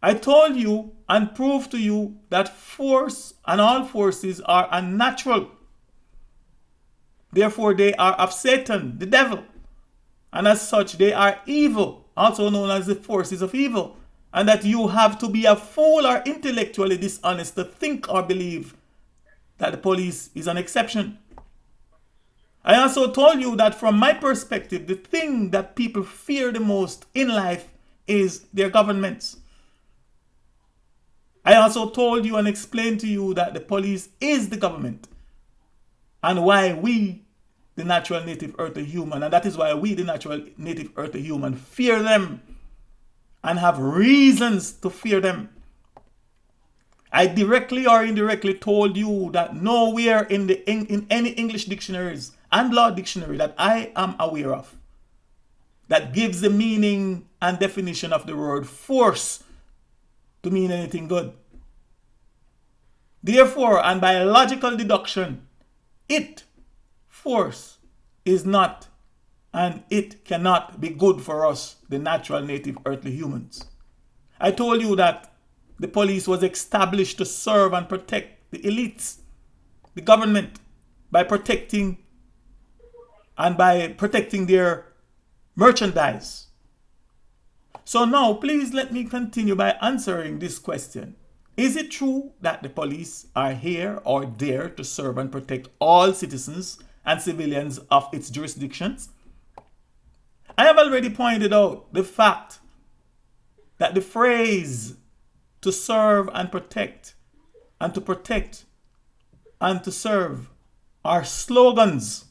I told you and proved to you that force and all forces are unnatural. Therefore, they are of Satan, the devil. And as such, they are evil, also known as the forces of evil. and that you have to be a fool or intellectually dishonest to think or believe that the police is an exception. I also told you that from my perspective, the thing that people fear the most in life is their governments. I also told you and explained to you that the police is the government, and why we, the natural native earth human, and that is why we, the natural native earth human, fear them and have reasons to fear them. I directly or indirectly told you that nowhere in any English dictionaries and law dictionary that I am aware of that gives the meaning and definition of the word force to mean anything good. Therefore, and by logical deduction, force is not and it cannot be good for us, the natural native earthly humans. I told you that the police was established to serve and protect the elites, the government, by protecting their merchandise. So now, please let me continue by answering this question. Is it true that the police are here or there to serve and protect all citizens and civilians of its jurisdictions? I have already pointed out the fact that the phrase to serve and protect and to serve are slogans.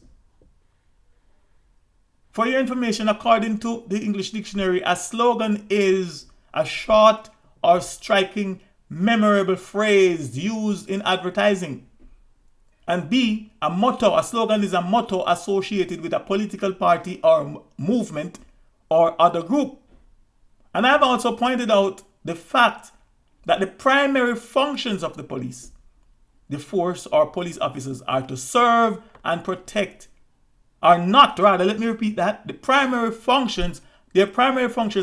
For your information, according to the English dictionary, a slogan is a short or striking, memorable phrase used in advertising. And B, a motto. A slogan is a motto associated with a political party or movement or other group. And I have also pointed out the fact that the primary functions of the police, the force or police officers, are to serve and protect, let me repeat that. Their primary functions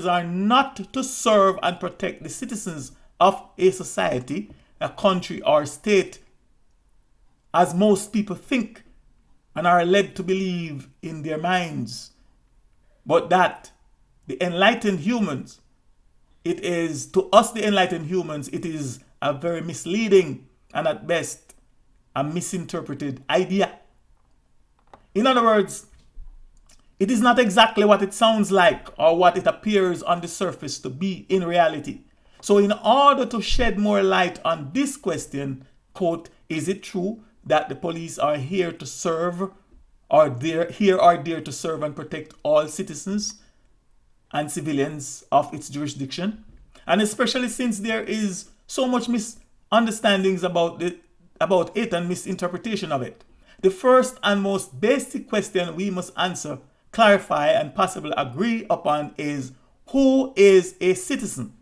are not to serve and protect the citizens of a society, a country or state, as most people think and are led to believe in their minds, but that the enlightened humans, it is a very misleading and at best a misinterpreted idea. In other words, it is not exactly what it sounds like or what it appears on the surface to be in reality. So in order to shed more light on this question, quote, is it true that the police are here to serve or there to serve and protect all citizens and civilians of its jurisdiction? And especially since there is so much misunderstandings about it and misinterpretation of it. The first and most basic question we must answer, clarify, and possibly agree upon is, who is a citizen?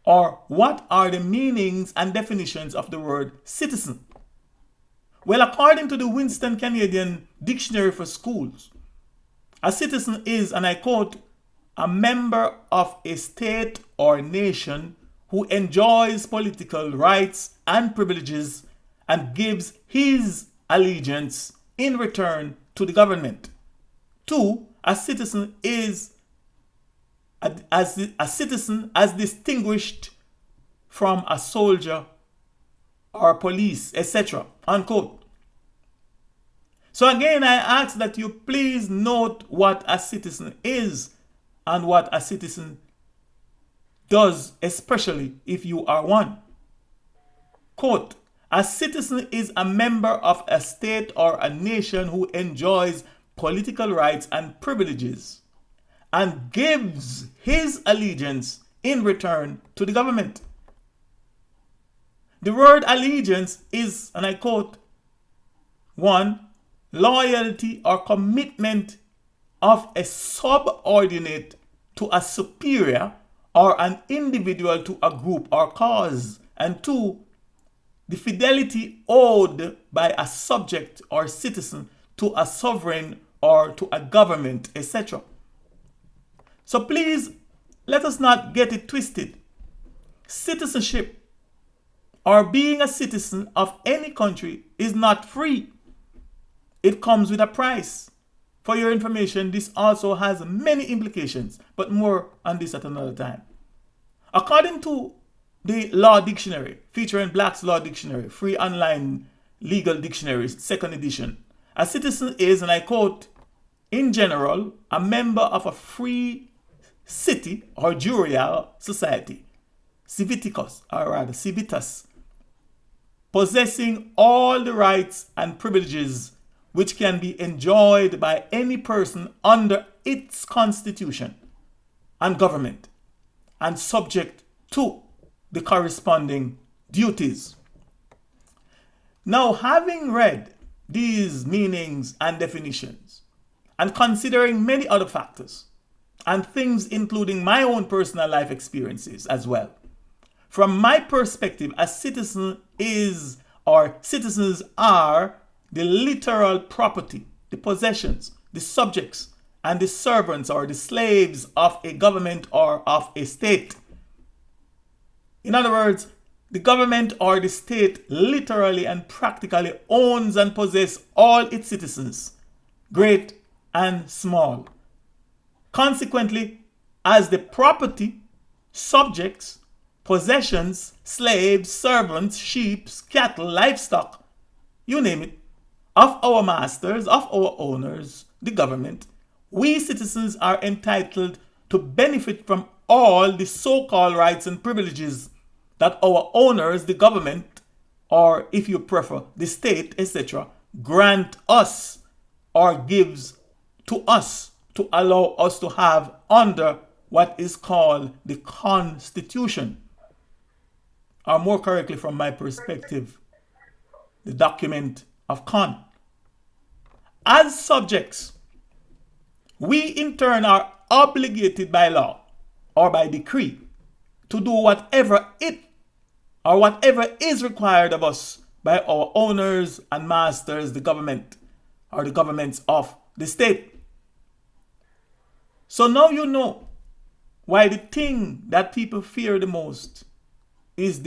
Or what are the meanings and definitions of the word citizen? Well, according to the Winston Canadian Dictionary for Schools, a citizen is, and I quote, a member of a state or nation who enjoys political rights and privileges and gives his allegiance in return to the government. 2. A citizen is a citizen as distinguished from a soldier or police, etc. Unquote. So again, I ask that you please note what a citizen is and what a citizen does, especially if you are one. Quote, a citizen is a member of a state or a nation who enjoys political rights and privileges and gives his allegiance in return to the government. The word allegiance is, and I quote, 1. Loyalty or commitment of a subordinate to a superior or an individual to a group or cause. And 2. The fidelity owed by a subject or citizen to a sovereign or to a government, etc. So please, let us not get it twisted. Citizenship or being a citizen of any country is not free. It comes with a price. For your information, this also has many implications, but more on this at another time. According to the Law Dictionary, featuring Black's Law Dictionary, free online legal dictionary, second edition, a citizen is, and I quote, in general, a member of a free city or jurial society, civitas, possessing all the rights and privileges which can be enjoyed by any person under its constitution and government, and subject to the corresponding duties. Now, having read these meanings and definitions, and considering many other factors, and things including my own personal life experiences as well, from my perspective, a citizen is, or citizens are, the literal property, the possessions, the subjects, and the servants or the slaves of a government or of a state. In other words, the government or the state literally and practically owns and possesses all its citizens, great and small. Consequently, as the property, subjects, possessions, slaves, servants, sheep, cattle, livestock, you name it, of our masters, of our owners, the government, we citizens are entitled to benefit from all the so-called rights and privileges that our owners, the government, or if you prefer, the state, etc., grant us or gives to us to allow us to have under what is called the Constitution, or more correctly from my perspective, the document of Con. As subjects, we in turn are obligated by law or by decree to do whatever is required of us by our owners and masters, the government, or the governments of the state. So now you know why the thing that people fear the most is in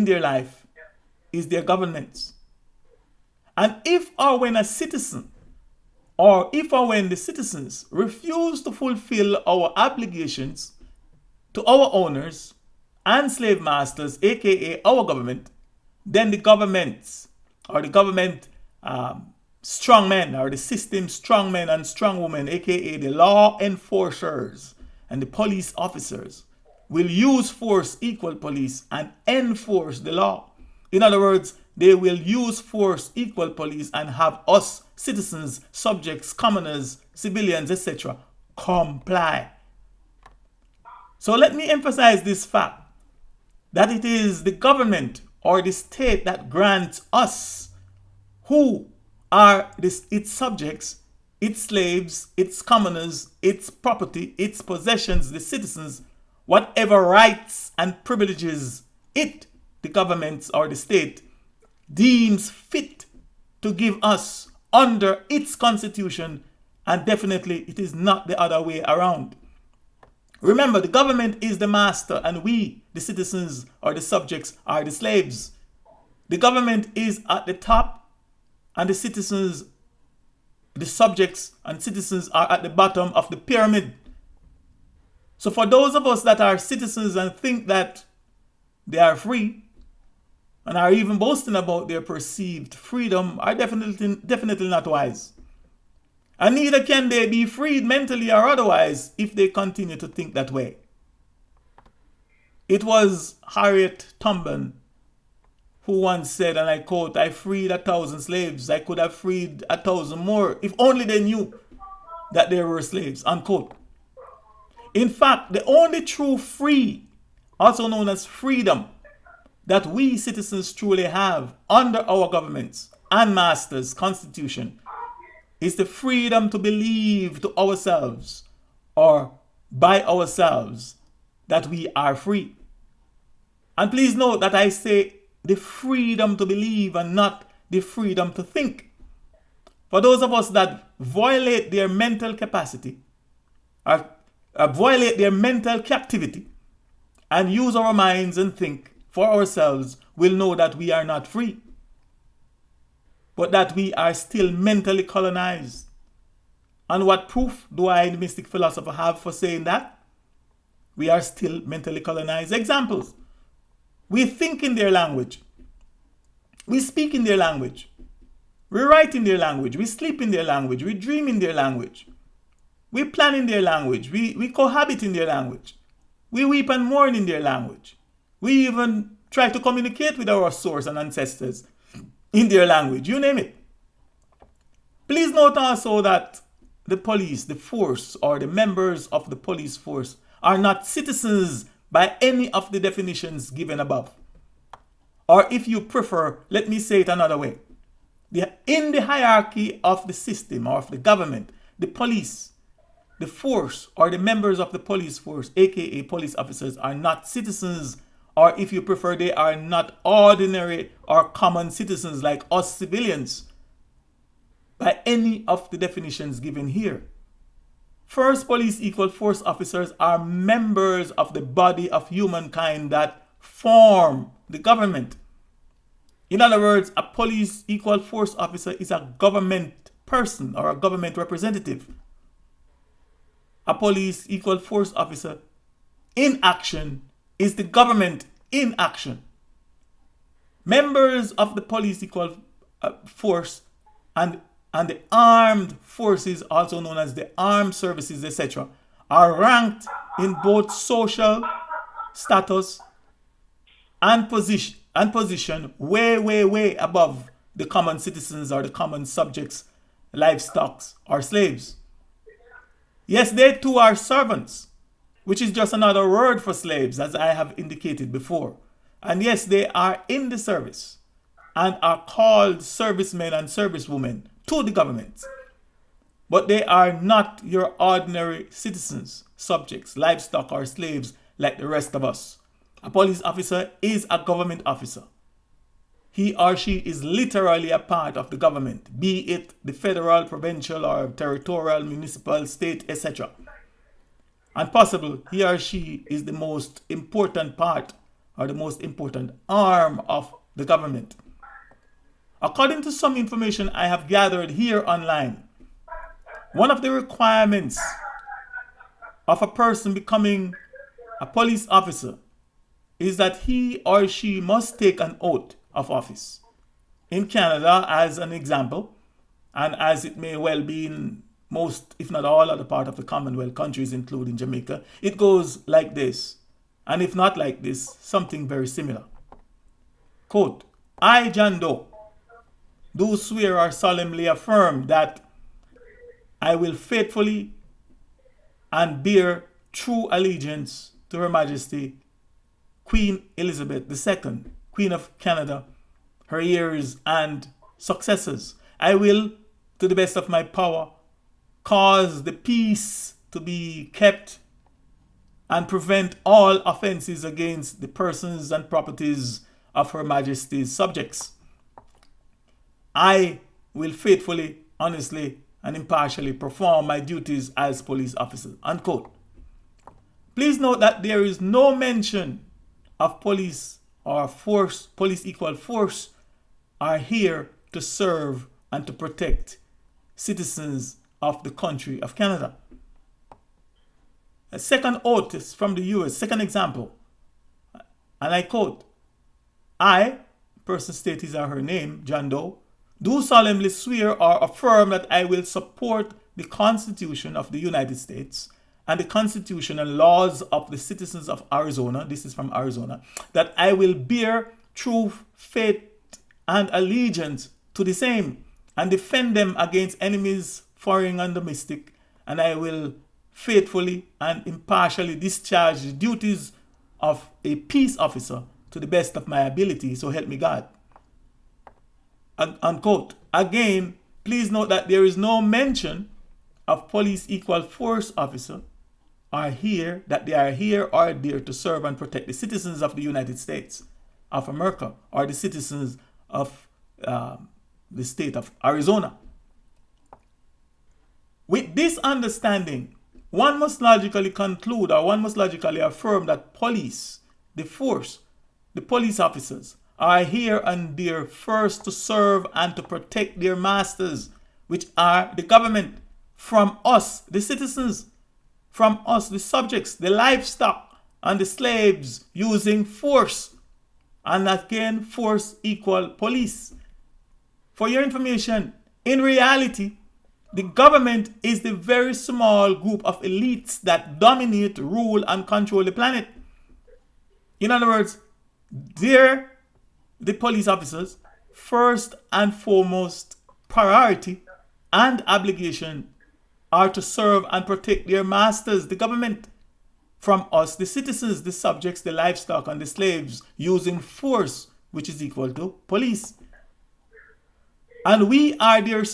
their life is their governments. And if or when a citizen, or if or when the citizens refuse to fulfill our obligations to our owners and slave masters, aka our government, then the governments, or the government strongmen, or the system strongmen and strongwomen, aka the law enforcers and the police officers, will use force equal police and enforce the law. In other words, they will use force equal police and have us, citizens, subjects, commoners, civilians, etc., comply. So let me emphasize this fact, that it is the government or the state that grants us, who are its subjects, its slaves, its commoners, its property, its possessions, the citizens, whatever rights and privileges it, the government or the state, deems fit to give us under its constitution, and definitely it is not the other way around. Remember, the government is the master and we, the citizens or the subjects, are the slaves. The government is at the top and the citizens, the subjects and citizens are at the bottom of the pyramid. So for those of us that are citizens and think that they are free, and are even boasting about their perceived freedom, are definitely not wise. And neither can they be freed mentally or otherwise if they continue to think that way. It was Harriet Tubman who once said, and I quote, "I freed 1,000 slaves. I could have freed 1,000 more if only they knew that they were slaves," unquote. In fact, the only true free, also known as freedom, that we citizens truly have under our governments and masters' constitution is the freedom to believe to ourselves or by ourselves that we are free. And please note that I say the freedom to believe and not the freedom to think. For those of us that violate their mental capacity, or violate their mental captivity, and use our minds and think for ourselves, will know that we are not free, but that we are still mentally colonized. And what proof do I, the Mystic Philosopher, have for saying that? We are still mentally colonized. Examples. We think in their language. We speak in their language. We write in their language. We sleep in their language. We dream in their language. We plan in their language. We cohabit in their language. We weep and mourn in their language. We even try to communicate with our source and ancestors in their language. You name it. Please note also that the police, the force, or the members of the police force are not citizens by any of the definitions given above. Or if you prefer, let me say it another way. In the hierarchy of the system or of the government, the police, the force, or the members of the police force, aka police officers, are not citizens, or if you prefer, they are not ordinary or common citizens like us civilians by any of the definitions given here. First, police equal force officers are members of the body of humankind that form the government. In other words, a police equal force officer is a government person or a government representative. A police equal force officer in action is the government in action. Members of the police equal force and the armed forces, also known as the armed services, etc., are ranked in both social status and position way above the common citizens or the common subjects, livestock or slaves. Yes, they too are servants, which is just another word for slaves, as I have indicated before. And yes, they are in the service and are called servicemen and servicewomen to the government. But they are not your ordinary citizens, subjects, livestock, or slaves like the rest of us. A police officer is a government officer. He or she is literally a part of the government, be it the federal, provincial, or territorial, municipal, state, etc. And possible, he or she is the most important part or the most important arm of the government. According to some information I have gathered here online, one of the requirements of a person becoming a police officer is that he or she must take an oath of office. In Canada, as an example, and as it may well be in most, if not all, other part of the Commonwealth countries, including Jamaica, it goes like this. And if not like this, something very similar. Quote, I, John Doe, do swear or solemnly affirm that I will faithfully and bear true allegiance to Her Majesty Queen Elizabeth II, Queen of Canada, her heirs and successors. I will, to the best of my power, cause the peace to be kept and prevent all offenses against the persons and properties of Her Majesty's subjects. I will faithfully, honestly, and impartially perform my duties as police officer. Unquote. Please note that there is no mention of police or force, police equal force, are here to serve and to protect citizens of the country of Canada. A second oath is from the US, second example. And I quote, I, person state his or her name, John Doe, do solemnly swear or affirm that I will support the Constitution of the United States and the Constitution and laws of the citizens of Arizona, this is from Arizona, that I will bear true faith and allegiance to the same and defend them against enemies, foreign and domestic, and I will faithfully and impartially discharge the duties of a peace officer to the best of my ability, so help me God. Unquote. Again, please note that there is no mention of police equal force officer are here, that they are here or there to serve and protect the citizens of the United States of America or the citizens of the state of Arizona. With this understanding, one must logically conclude or one must logically affirm that police, the force, the police officers are here and there first to serve and to protect their masters, which are the government, from us, the citizens, from us, the subjects, the livestock, and the slaves using force. And again, force equal police. For your information, in reality, the government is the very small group of elites that dominate, rule, and control the planet. In other words, they're the police officers' first and foremost priority and obligation are to serve and protect their masters, the government, from us, the citizens, the subjects, the livestock, and the slaves, using force, which is equal to police. And we are this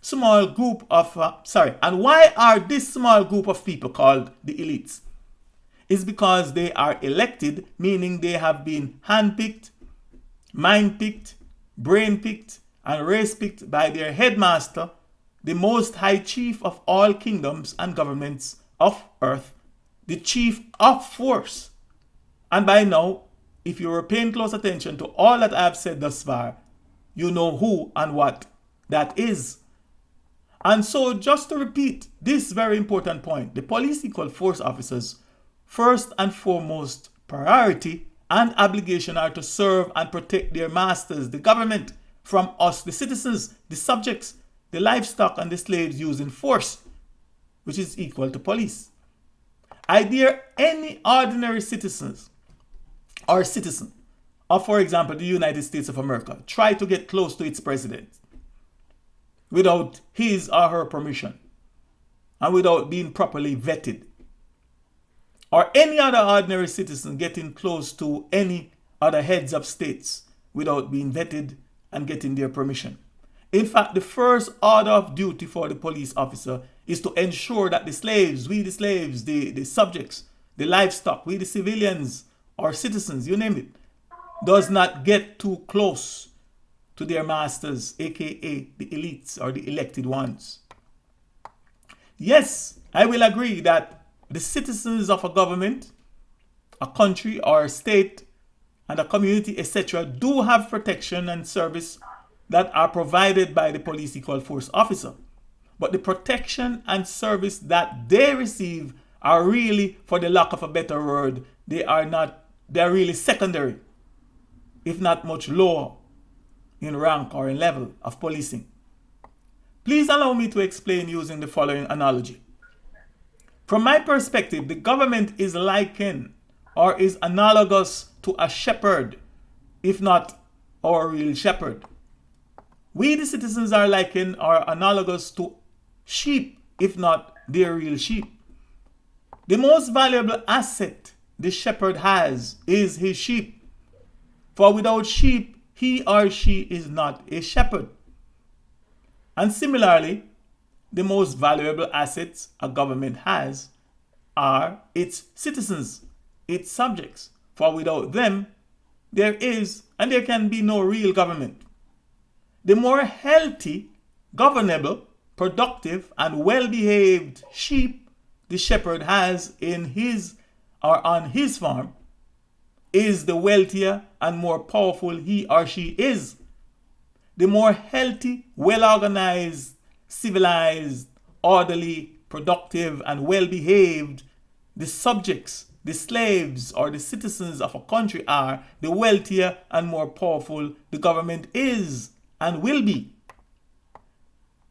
small group of, and why are this small group of people called the elites? It's because they are elected, meaning they have been handpicked, mind-picked, brain-picked, and race-picked by their headmaster, the most high chief of all kingdoms and governments of earth, the chief of force. And by now, if you were paying close attention to all that I have said thus far, you know who and what that is. And so, just to repeat this very important point, the police equal force officers' first and foremost priority and obligation are to serve and protect their masters, the government, from us, the citizens, the subjects, the livestock, and the slaves using force, which is equal to police. I dare any ordinary citizens or citizen of, for example, the United States of America, try to get close to its president without his or her permission and without being properly vetted. Or any other ordinary citizen getting close to any other heads of states without being vetted and getting their permission. In fact, the first order of duty for the police officer is to ensure that the slaves, the subjects, the livestock, we the civilians or citizens, you name it, does not get too close to their masters, aka the elites or the elected ones. Yes, I will agree that the citizens of a government, a country or a state, and a community, etc., do have protection and service that are provided by the police equal force officer. But the protection and service that they receive are really, for the lack of a better word, they're really secondary, if not much lower in rank or in level of policing. Please allow me to explain using the following analogy. From my perspective, the government is likened or is analogous to a shepherd, if not our real shepherd. We, the citizens, are likened or analogous to sheep, if not their real sheep. The most valuable asset the shepherd has is his sheep. For without sheep, he or she is not a shepherd. And similarly, the most valuable assets a government has are its citizens, its subjects. For without them, there is and there can be no real government. The more healthy, governable, productive, and well-behaved sheep the shepherd has in his or on his farm is the wealthier and more powerful he or she is. The more healthy, well-organized, civilized, orderly, productive, and well-behaved the subjects, the slaves, or the citizens of a country are, the wealthier and more powerful the government is and will be.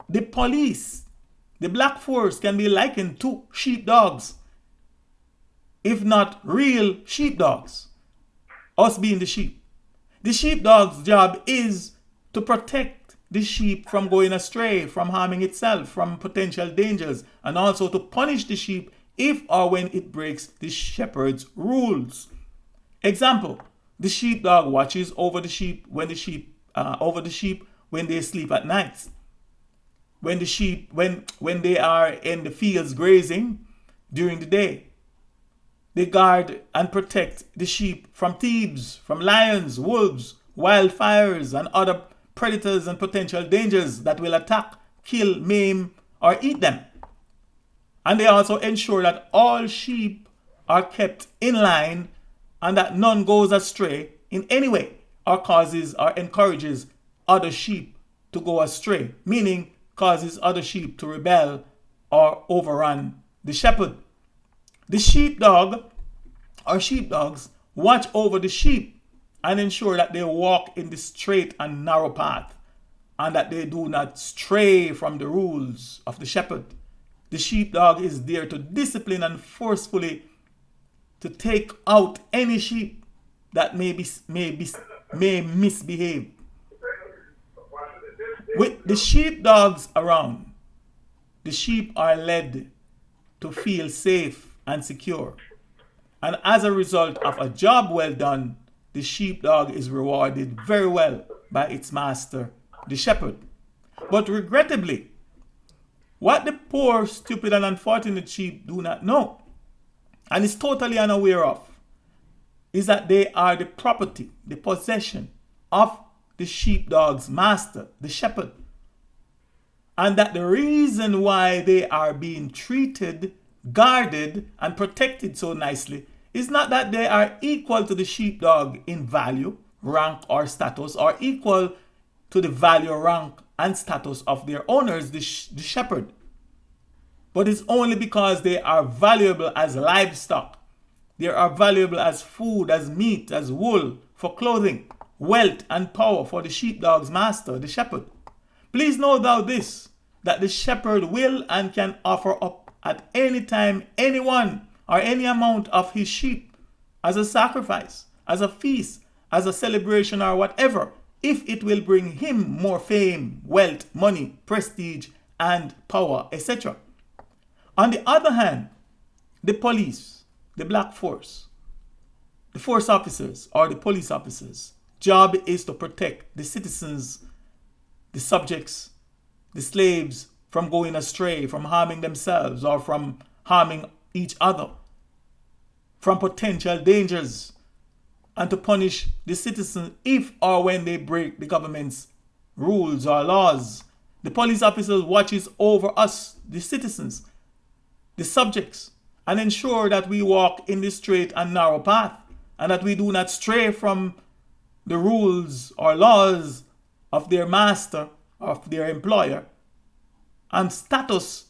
The police, the black force, can be likened to sheepdogs, if not real sheepdogs, us being the sheep. The sheepdog's job is to protect the sheep from going astray, from harming itself, from potential dangers, and also to punish the sheep if or when it breaks the shepherd's rules. Example, the sheepdog watches over the sheep when they sleep at night. When they are in the fields grazing during the day. They guard and protect the sheep from thieves, from lions, wolves, wildfires, and other predators and potential dangers that will attack, kill, maim, or eat them. And they also ensure that all sheep are kept in line and that none goes astray in any way or causes or encourages other sheep to go astray, meaning causes other sheep to rebel or overrun the shepherd. The sheepdog or sheepdogs watch over the sheep and ensure that they walk in the straight and narrow path and that they do not stray from the rules of the shepherd. The sheepdog is there to discipline and forcefully to take out any sheep that may misbehave. With the sheepdogs around, the sheep are led to feel safe and secure. And as a result of a job well done, the sheepdog is rewarded very well by its master, the shepherd. But regrettably, what the poor, stupid, and unfortunate sheep do not know, and is totally unaware of, is that they are the property, the possession of the sheepdog's master, the shepherd. And that the reason why they are being treated, guarded, and protected so nicely is not that they are equal to the sheepdog in value, rank, or status, or equal to the value, rank, and status of their owners, the shepherd. But it's only because they are valuable as livestock. They are valuable as food, as meat, as wool, for clothing, wealth, and power for the sheepdog's master, the shepherd. Please know thou this, that the shepherd will and can offer up at any time anyone or any amount of his sheep as a sacrifice, as a feast, as a celebration, or whatever, if it will bring him more fame, wealth, money, prestige, and power, etc. On the other hand, the police, the black force, the force officers or the police officers' job is to protect the citizens, the subjects, the slaves from going astray, from harming themselves or from harming each other, from potential dangers, and to punish the citizens if or when they break the government's rules or laws. The police officers watches over us, the citizens, the subjects, and ensure that we walk in the straight and narrow path and that we do not stray from the rules or laws of their master, of their employer, and status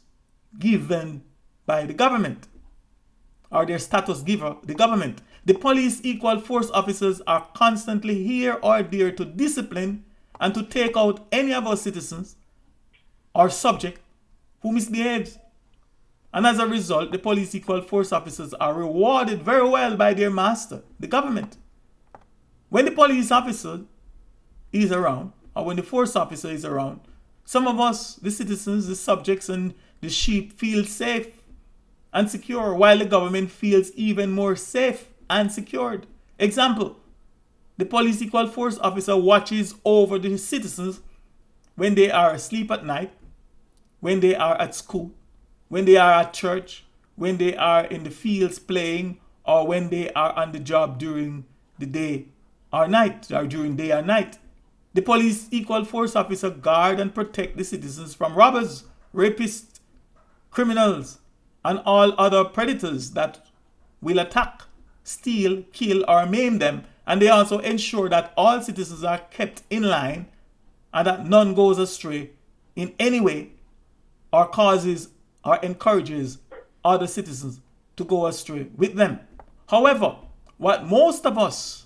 given by the government, or their status giver, the government. The police equal force officers are constantly here or there to discipline and to take out any of our citizens or subject who misbehaves. And as a result, the police equal force officers are rewarded very well by their master, the government. When the police officer is around, or when the force officer is around, some of us, the citizens, the subjects, and the sheep feel safe and secure, while the government feels even more safe and secured. Example, the police equal force officer watches over the citizens when they are asleep at night, when they are at school, when they are at church, when they are in the fields playing, or when they are on the job during the day or night, or during day or night. The police equal force officer guard and protect the citizens from robbers, rapists, criminals, and all other predators that will attack, steal, kill, or maim them. And they also ensure that all citizens are kept in line and that none goes astray in any way or causes or encourages other citizens to go astray with them. However, what most of us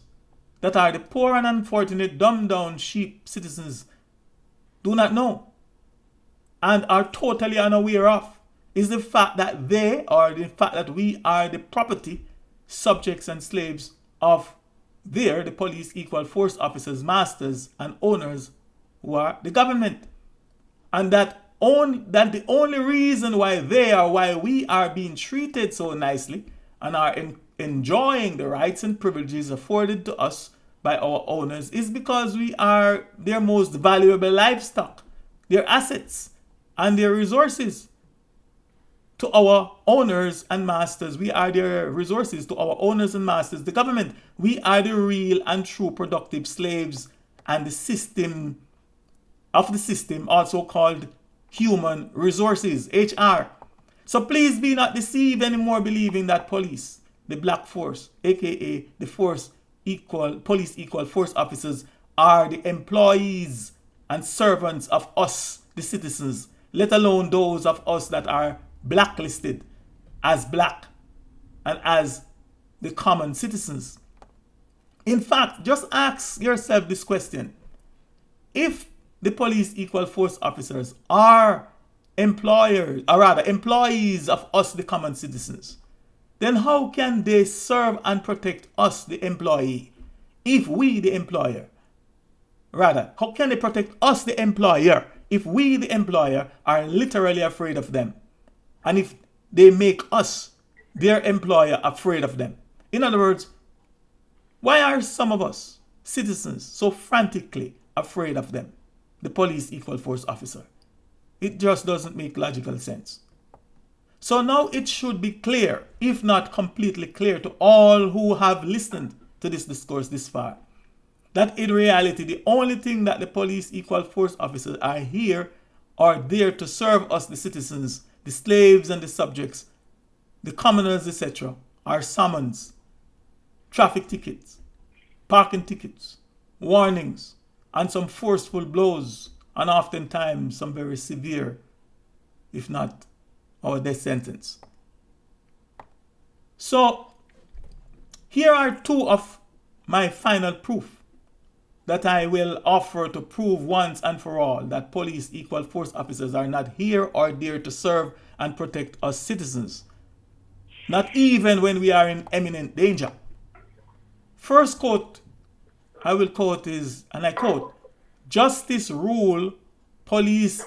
that are the poor and unfortunate dumbed down sheep citizens do not know and are totally unaware of is the fact that they, or the fact that we, are the property, subjects, and slaves of the police equal force officers, masters, and owners who are the government. And that the only reason why why we are being treated so nicely and are enjoying the rights and privileges afforded to us by our owners is because we are their most valuable livestock, their assets, and their resources to our owners and masters. We are their resources to our owners and masters, the government. We are the real and true productive slaves and the system, also called human resources, HR. So please be not deceived anymore believing that police, the black force, aka the police equal force officers, are the employees and servants of us, the citizens. let alone those of us that are blacklisted as black and as the common citizens. In fact, just ask yourself this question. If the police equal force officers are employers, or rather employees of us, the common citizens, then how can they serve and protect us, the employee, if we, the employer? Rather, how can they protect us, the employer, if we, the employer, are literally afraid of them? And if they make us, their employer, afraid of them? In other words, why are some of us, citizens, so frantically afraid of them, the police equal force officer? It just doesn't make logical sense. So now it should be clear, if not completely clear, to all who have listened to this discourse this far, that in reality the only thing that the police equal force officers are here are there to serve us, the citizens, the slaves and the subjects, the commoners, etc., are summons, traffic tickets, parking tickets, warnings, and some forceful blows, and oftentimes some very severe, if not our death sentence. So here are two of my final proof that I will offer to prove once and for all that police equal force officers are not here or there to serve and protect us citizens, not even when we are in imminent danger. First quote I will quote is, and I quote, justice rule that police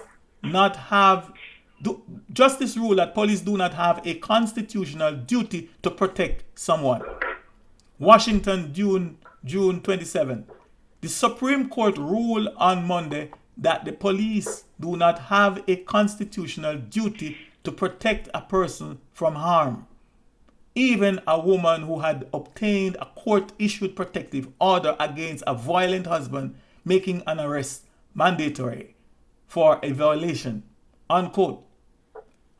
do not have a constitutional duty to protect someone. Washington, June 27. The Supreme Court ruled on Monday that the police do not have a constitutional duty to protect a person from harm. Even a woman who had obtained a court-issued protective order against a violent husband, making an arrest mandatory for a violation, unquote.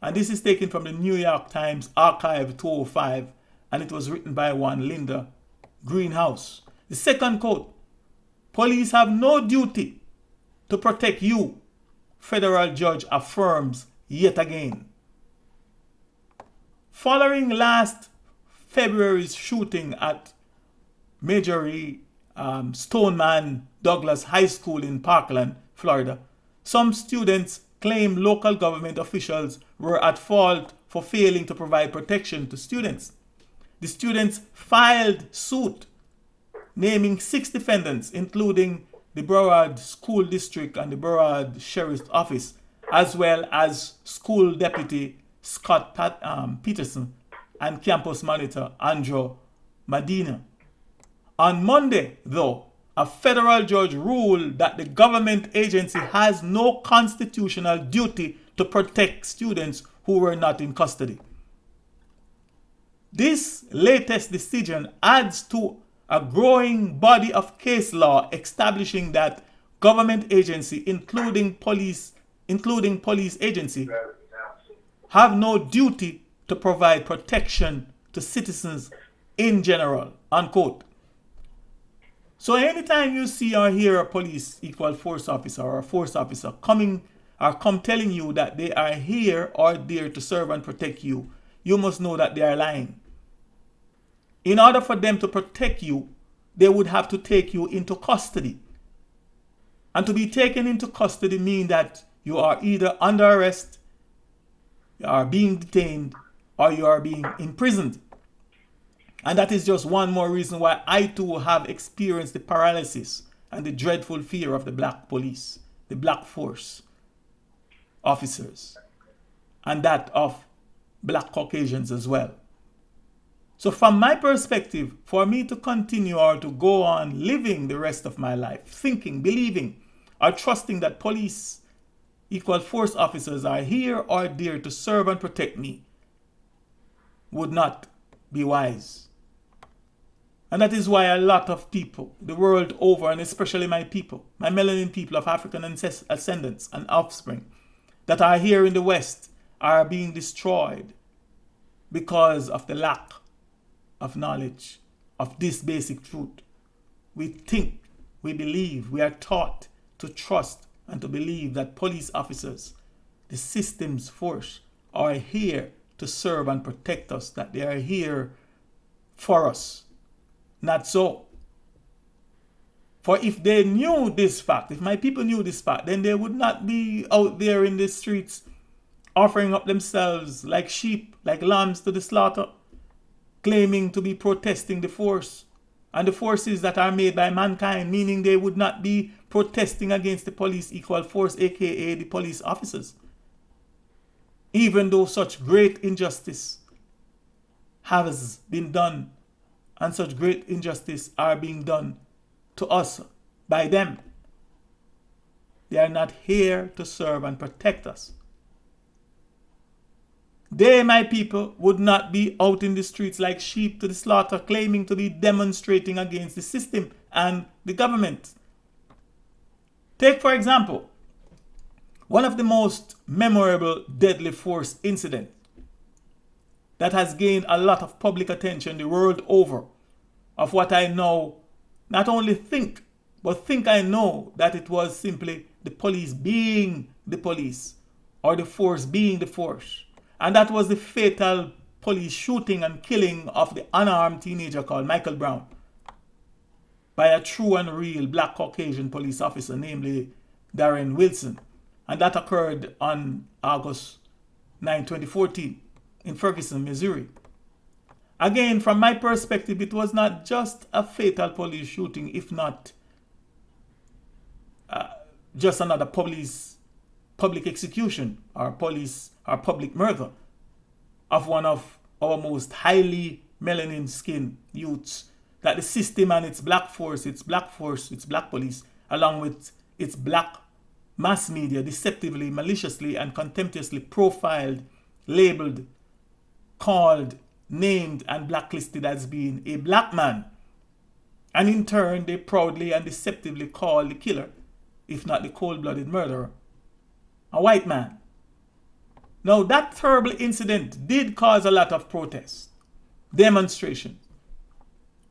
And this is taken from the New York Times Archive 205, and it was written by one Linda Greenhouse. The second quote, police have no duty to protect you, federal judge affirms yet again. Following last February's shooting at Marjory Stoneman Douglas High School in Parkland, Florida, some students claim local government officials were at fault for failing to provide protection to students. The students filed suit, naming 6 defendants, including the Broward School District and the Broward Sheriff's Office, as well as School Deputy Scott Peterson and Campus Monitor Andrew Medina. On Monday, though, a federal judge ruled that the government agency has no constitutional duty to protect students who were not in custody. This latest decision adds to a growing body of case law establishing that government agency, including police agency, have no duty to provide protection to citizens in general, unquote. So anytime you see or hear a police equal force officer or a force officer come telling you that they are here or there to serve and protect you, you must know that they are lying. In order for them to protect you, they would have to take you into custody. And to be taken into custody means that you are either under arrest, you are being detained, or you are being imprisoned. And that is just one more reason why I too have experienced the paralysis and the dreadful fear of the black police, the black force officers, and that of black Caucasians as well. So from my perspective, for me to continue or to go on living the rest of my life, thinking, believing, or trusting that police equal force officers are here or there to serve and protect me, would not be wise. And that is why a lot of people, the world over, and especially my people, my melanin people of African ascendants and offspring, that are here in the West, are being destroyed because of the lack of knowledge of this basic truth. We think, we believe, we are taught to trust and to believe that police officers the system's force are here to serve and protect us, that they are here for us. Not so. For if they knew this fact, if my people knew this fact, then they would not be out there in the streets offering up themselves like sheep, like lambs to the slaughter, claiming to be protesting the force and the forces that are made by mankind, meaning they would not be protesting against the police equal force, aka the police officers. Even though such great injustice has been done and such great injustice are being done to us by them, they are not here to serve and protect us. They, my people, would not be out in the streets like sheep to the slaughter, claiming to be demonstrating against the system and the government. Take, for example, one of the most memorable deadly force incidents that has gained a lot of public attention the world over, of what I know, not only think, but think I know that it was simply the police being the police, or the force being the force. And that was the fatal police shooting and killing of the unarmed teenager called Michael Brown by a true and real black Caucasian police officer, namely Darren Wilson. And that occurred on August 9, 2014 in Ferguson, Missouri. Again, from my perspective, it was not just a fatal police shooting, if not just another public execution or public murder of one of our most highly melanin skinned youths, that the system and its black police, along with its black mass media, deceptively, maliciously, and contemptuously profiled, labeled, called, named, and blacklisted as being a black man. And in turn, they proudly and deceptively call the killer, if not the cold-blooded murderer, a white man. Now, that terrible incident did cause a lot of protests, demonstrations,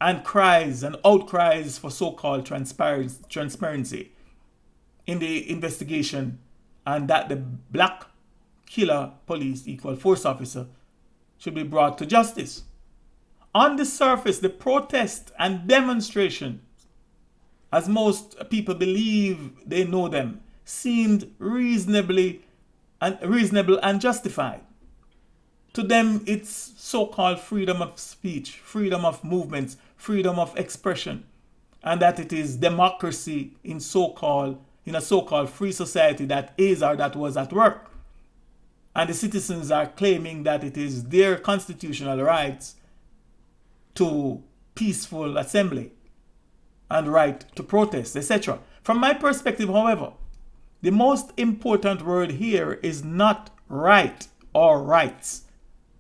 and cries and outcries for so-called transparency in the investigation, and that the black killer police equal force officer should be brought to justice. On the surface, the protest and demonstration, as most people believe they know them, seemed reasonable and justified. To them, it's so-called freedom of speech, freedom of movements, freedom of expression, and that it is democracy in a so-called free society that is or that was at work. And the citizens are claiming that it is their constitutional rights to peaceful assembly and right to protest, etc. From my perspective, however, the most important word here is not right or rights,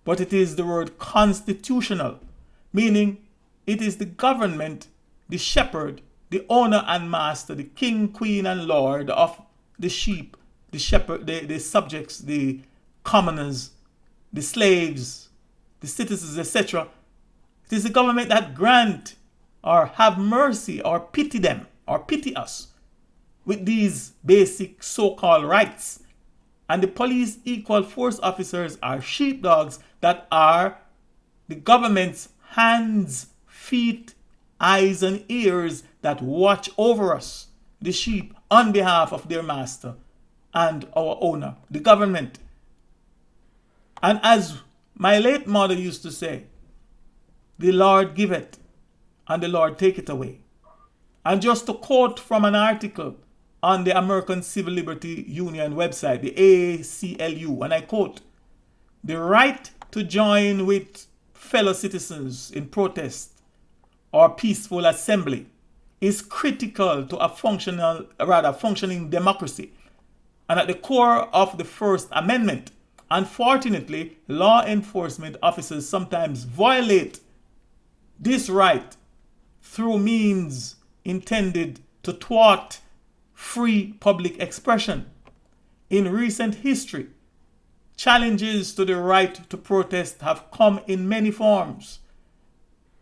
but it is the word constitutional, meaning it is the government, the shepherd, the owner and master, the king, queen, and lord of the sheep, the shepherd, the subjects, the commoners, the slaves, the citizens, etc. It is the government that grant or have mercy or pity them or pity us with these basic so-called rights. And the police equal force officers are sheepdogs that are the government's hands, feet, eyes, and ears that watch over us, the sheep, on behalf of their master and our owner, the government. And as my late mother used to say, the Lord giveth and the Lord taketh away. And just to quote from an article on the American Civil Liberty Union website, the ACLU, and I quote, "The right to join with fellow citizens in protest or peaceful assembly is critical to a functioning democracy and at the core of the First Amendment. Unfortunately, law enforcement officers sometimes violate this right through means intended to thwart free public expression. In recent history, challenges to the right to protest have come in many forms.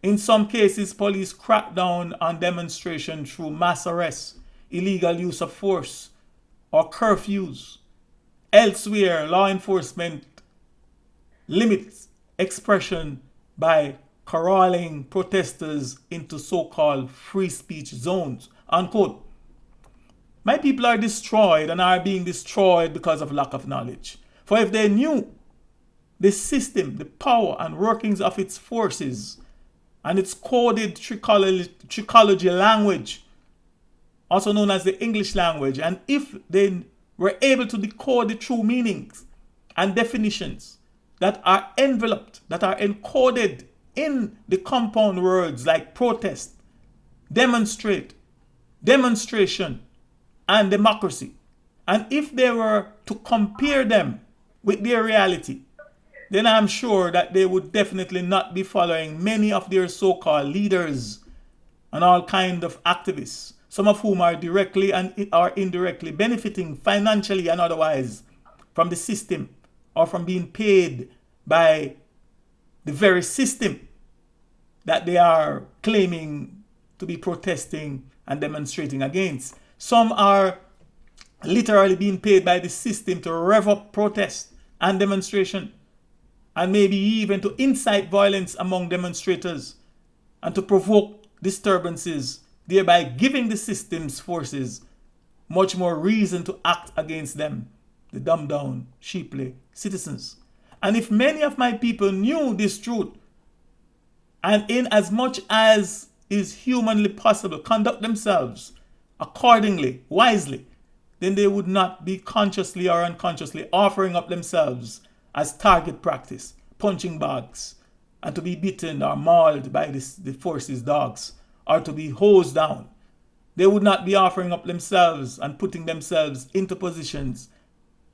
In some cases, police crack down on demonstration through mass arrests, illegal use of force, or curfews. Elsewhere, law enforcement limits expression by corralling protesters into so-called free speech zones, unquote. My people are destroyed and are being destroyed because of lack of knowledge. For if they knew the system, the power and workings of its forces, and its coded trichology language, also known as the English language, and if they were able to decode the true meanings and definitions that are enveloped, that are encoded in the compound words like protest, demonstrate, demonstration, and democracy, and if they were to compare them with their reality, then I'm sure that they would definitely not be following many of their so-called leaders and all kind of activists, some of whom are directly and are indirectly benefiting financially and otherwise from the system or from being paid by the very system that they are claiming to be protesting and demonstrating against. Some are literally being paid by the system to rev up protest and demonstration, and maybe even to incite violence among demonstrators and to provoke disturbances, thereby giving the system's forces much more reason to act against them, the dumbed down, sheeply citizens. And if many of my people knew this truth, and in as much as is humanly possible, conduct themselves accordingly, wisely, then they would not be consciously or unconsciously offering up themselves as target practice, punching bags, and to be beaten or mauled by the forces' dogs, or to be hosed down. They would not be offering up themselves and putting themselves into positions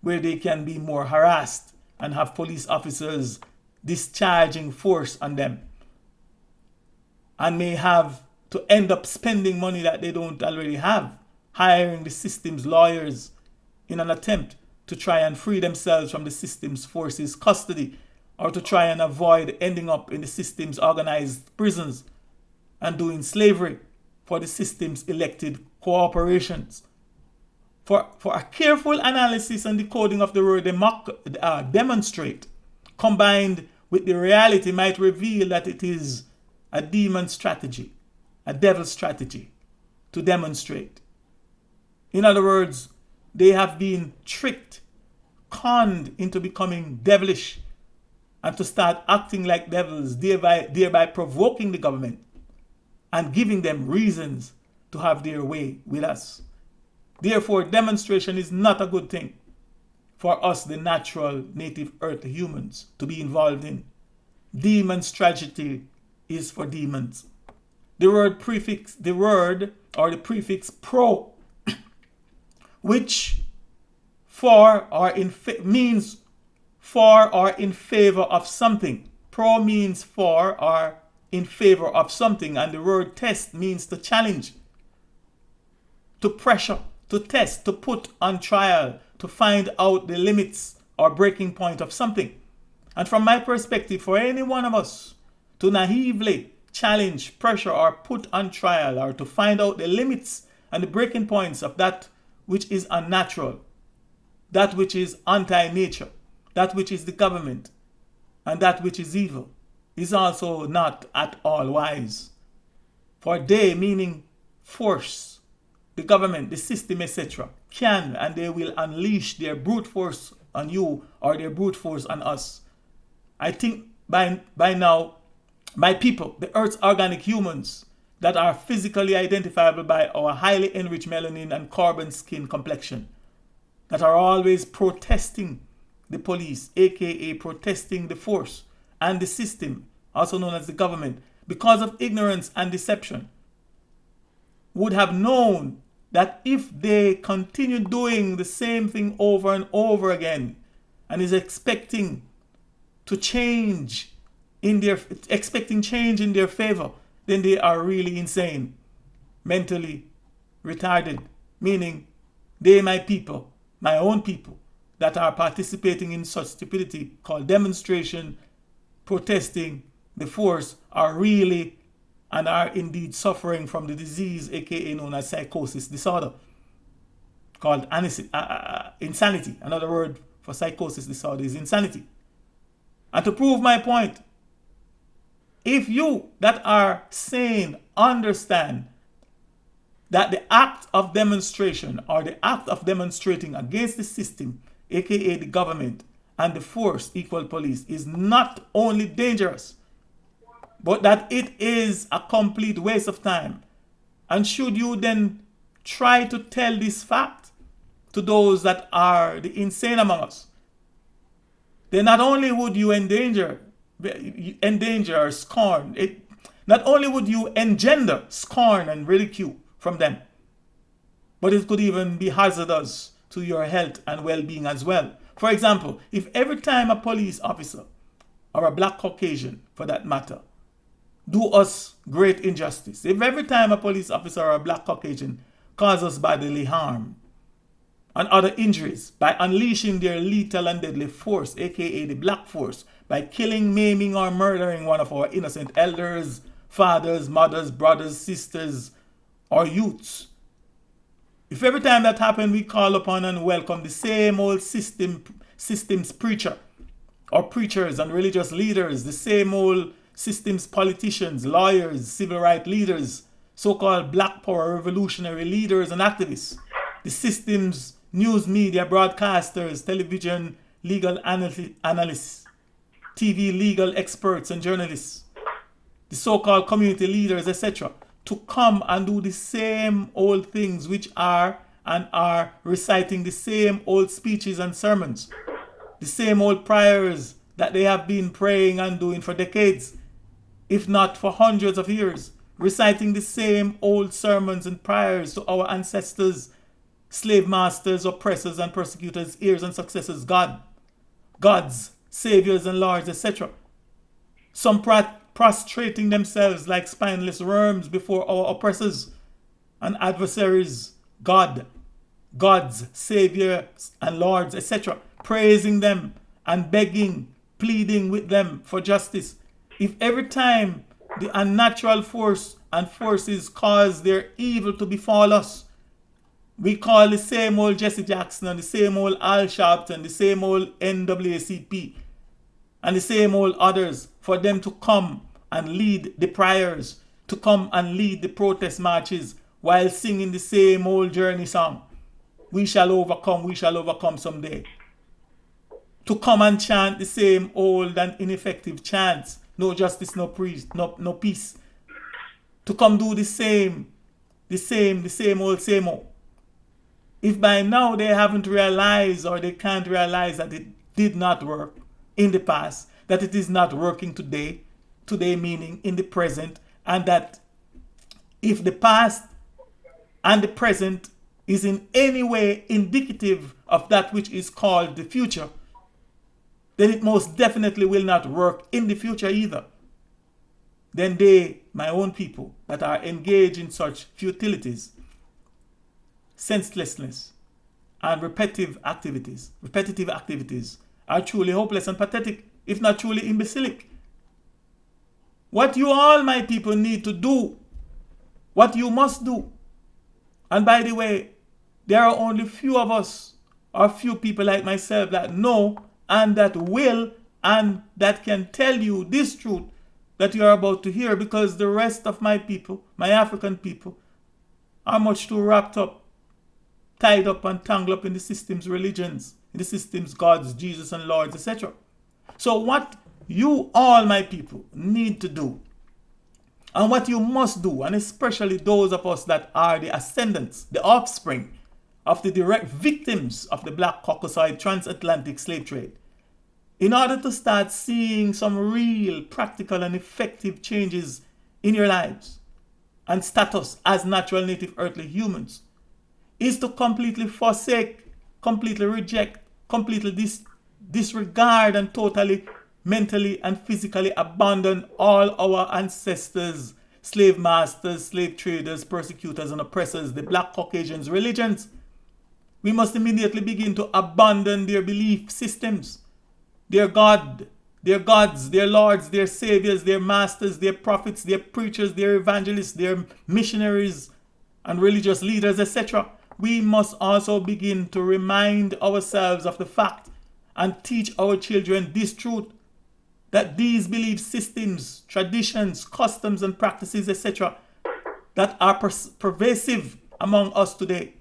where they can be more harassed and have police officers discharging force on them, and may have to end up spending money that they don't already have, hiring the system's lawyers in an attempt to try and free themselves from the system's forces' custody, or to try and avoid ending up in the system's organized prisons and doing slavery for the system's elected corporations. For a careful analysis and decoding of the word demonstrate, combined with the reality, might reveal that it is a demon's strategy, a devil's strategy to demonstrate. In other words, they have been tricked, conned into becoming devilish and to start acting like devils, thereby provoking the government and giving them reasons to have their way with us. Therefore, demonstration is not a good thing for us, the natural native earth humans, to be involved in. Demon strategy is for demons. The word prefix pro, which means for or in favor of something. Pro means for or in favor of something, and the word test means to challenge, to pressure, to test, to put on trial, to find out the limits or breaking point of something. And from my perspective, for any one of us to naively challenge, pressure, or put on trial, or to find out the limits and the breaking points of that which is unnatural, that which is anti-nature, that which is the government, and that which is evil, is also not at all wise. For they, meaning force, the government, the system, etc., can and they will unleash their brute force on you or their brute force on us. I think by now, my people, the Earth's organic humans that are physically identifiable by our highly enriched melanin and carbon skin complexion, that are always protesting the police, aka protesting the force and the system, also known as the government, because of ignorance and deception, would have known that if they continue doing the same thing over and over again and is expecting change in their favor, then they are really insane, mentally retarded, meaning they, my people, my own people, that are participating in such stupidity called demonstration, protesting the force, are really and are indeed suffering from the disease, aka known as psychosis disorder, called insanity, another word for psychosis disorder is insanity. And to prove my point, if you that are sane understand that the act of demonstration or the act of demonstrating against the system, aka the government, and the force equal police is not only dangerous, but that it is a complete waste of time. And should you then try to tell this fact to those that are the insane among us, then not only would you endanger or scorn, not only would you engender scorn and ridicule from them, but it could even be hazardous to your health and well-being as well. For example, if every time a police officer, or a black Caucasian for that matter, do us great injustice, if every time a police officer or a black Caucasian cause us bodily harm and other injuries by unleashing their lethal and deadly force, aka the black force, by killing, maiming, or murdering one of our innocent elders, fathers, mothers, brothers, sisters, or youths, if every time that happens we call upon and welcome the same old system's preacher or preachers and religious leaders, the same old system's politicians, lawyers, civil rights leaders, so-called black power revolutionary leaders and activists, the system's news media broadcasters, television legal analysts, TV legal experts and journalists, the so-called community leaders, etc., to come and do the same old things which are reciting the same old speeches and sermons, the same old prayers that they have been praying and doing for decades, if not for hundreds of years, reciting the same old sermons and prayers to our ancestors, slave masters, oppressors and persecutors, heirs and successors, gods, saviors and lords, etc. Some prostrating themselves like spineless worms before our oppressors and adversaries, gods, saviors and lords, etc., praising them and begging, pleading with them for justice. If every time the unnatural force and forces cause their evil to befall us, we call the same old Jesse Jackson and the same old Al Sharpton, the same old NAACP, and the same old others for them to come and lead the prayers, to come and lead the protest marches while singing the same old journey song, we shall overcome someday. To come and chant the same old and ineffective chants, no justice, no peace. To come do the same old. If by now they haven't realized or they can't realize that it did not work in the past, that it is not working today meaning in the present, and that if the past and the present is in any way indicative of that which is called the future, then it most definitely will not work in the future either. Then they, my own people, that are engaged in such futilities, senselessness, and repetitive activities, are truly hopeless and pathetic, if not truly imbecilic. What you all, my people, need to do, what you must do, and by the way, there are only few of us, or few people like myself that know and that will and that can tell you this truth that you are about to hear, because the rest of my people, my African people, are much too wrapped up, tied up and tangled up in the system's religions, in the system's gods, Jesus and lords, etc. So what you all, my people, need to do, and what you must do, and especially those of us that are the ascendants, the offspring of the direct victims of the black Caucasoid transatlantic slave trade, in order to start seeing some real, practical and effective changes in your lives and status as natural native earthly humans, is to completely forsake, completely reject, completely disregard and totally, mentally and physically abandon all our ancestors, slave masters, slave traders, persecutors and oppressors, the black Caucasians' religions. We must immediately begin to abandon their belief systems, their gods, their lords, their saviors, their masters, their prophets, their preachers, their evangelists, their missionaries and religious leaders, etc. We must also begin to remind ourselves of the fact and teach our children this truth, that these belief systems, traditions, customs, and practices, etc., that are pervasive among us today,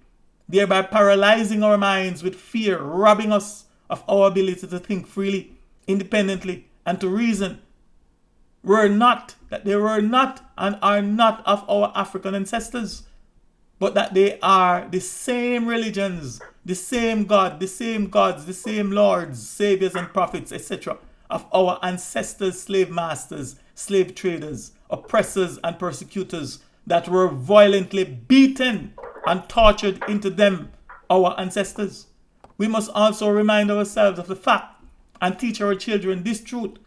thereby paralyzing our minds with fear, robbing us of our ability to think freely, independently, and to reason, they were not and are not of our African ancestors, but that they are the same religions, the same God, the same gods, the same lords, saviors, and prophets, etc., of our ancestors, slave masters, slave traders, oppressors, and persecutors that were violently beaten and tortured into them, our ancestors. We must also remind ourselves of the fact and teach our children this truth,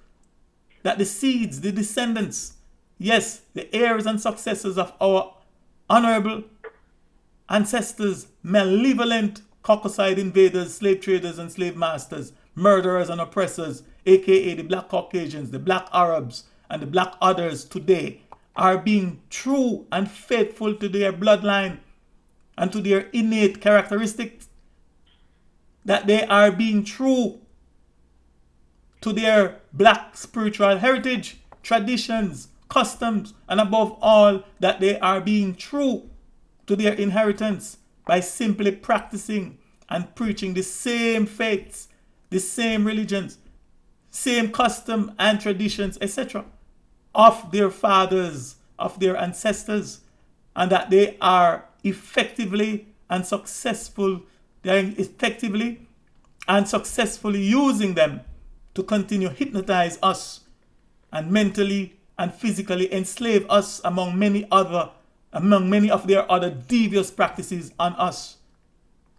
that the seeds, the descendants, yes, the heirs and successors of our honorable ancestors, malevolent Caucasoid invaders, slave traders and slave masters, murderers and oppressors, aka the black Caucasians, the black Arabs, and the black others today, are being true and faithful to their bloodline and to their innate characteristics, that they are being true to their black spiritual heritage, traditions, customs, and above all, that they are being true to their inheritance by simply practicing and preaching the same faiths, the same religions, same custom and traditions, etc., of their fathers, of their ancestors, and that they are effectively and successfully using them to continue hypnotize us and mentally and physically enslave us among many of their other devious practices on us.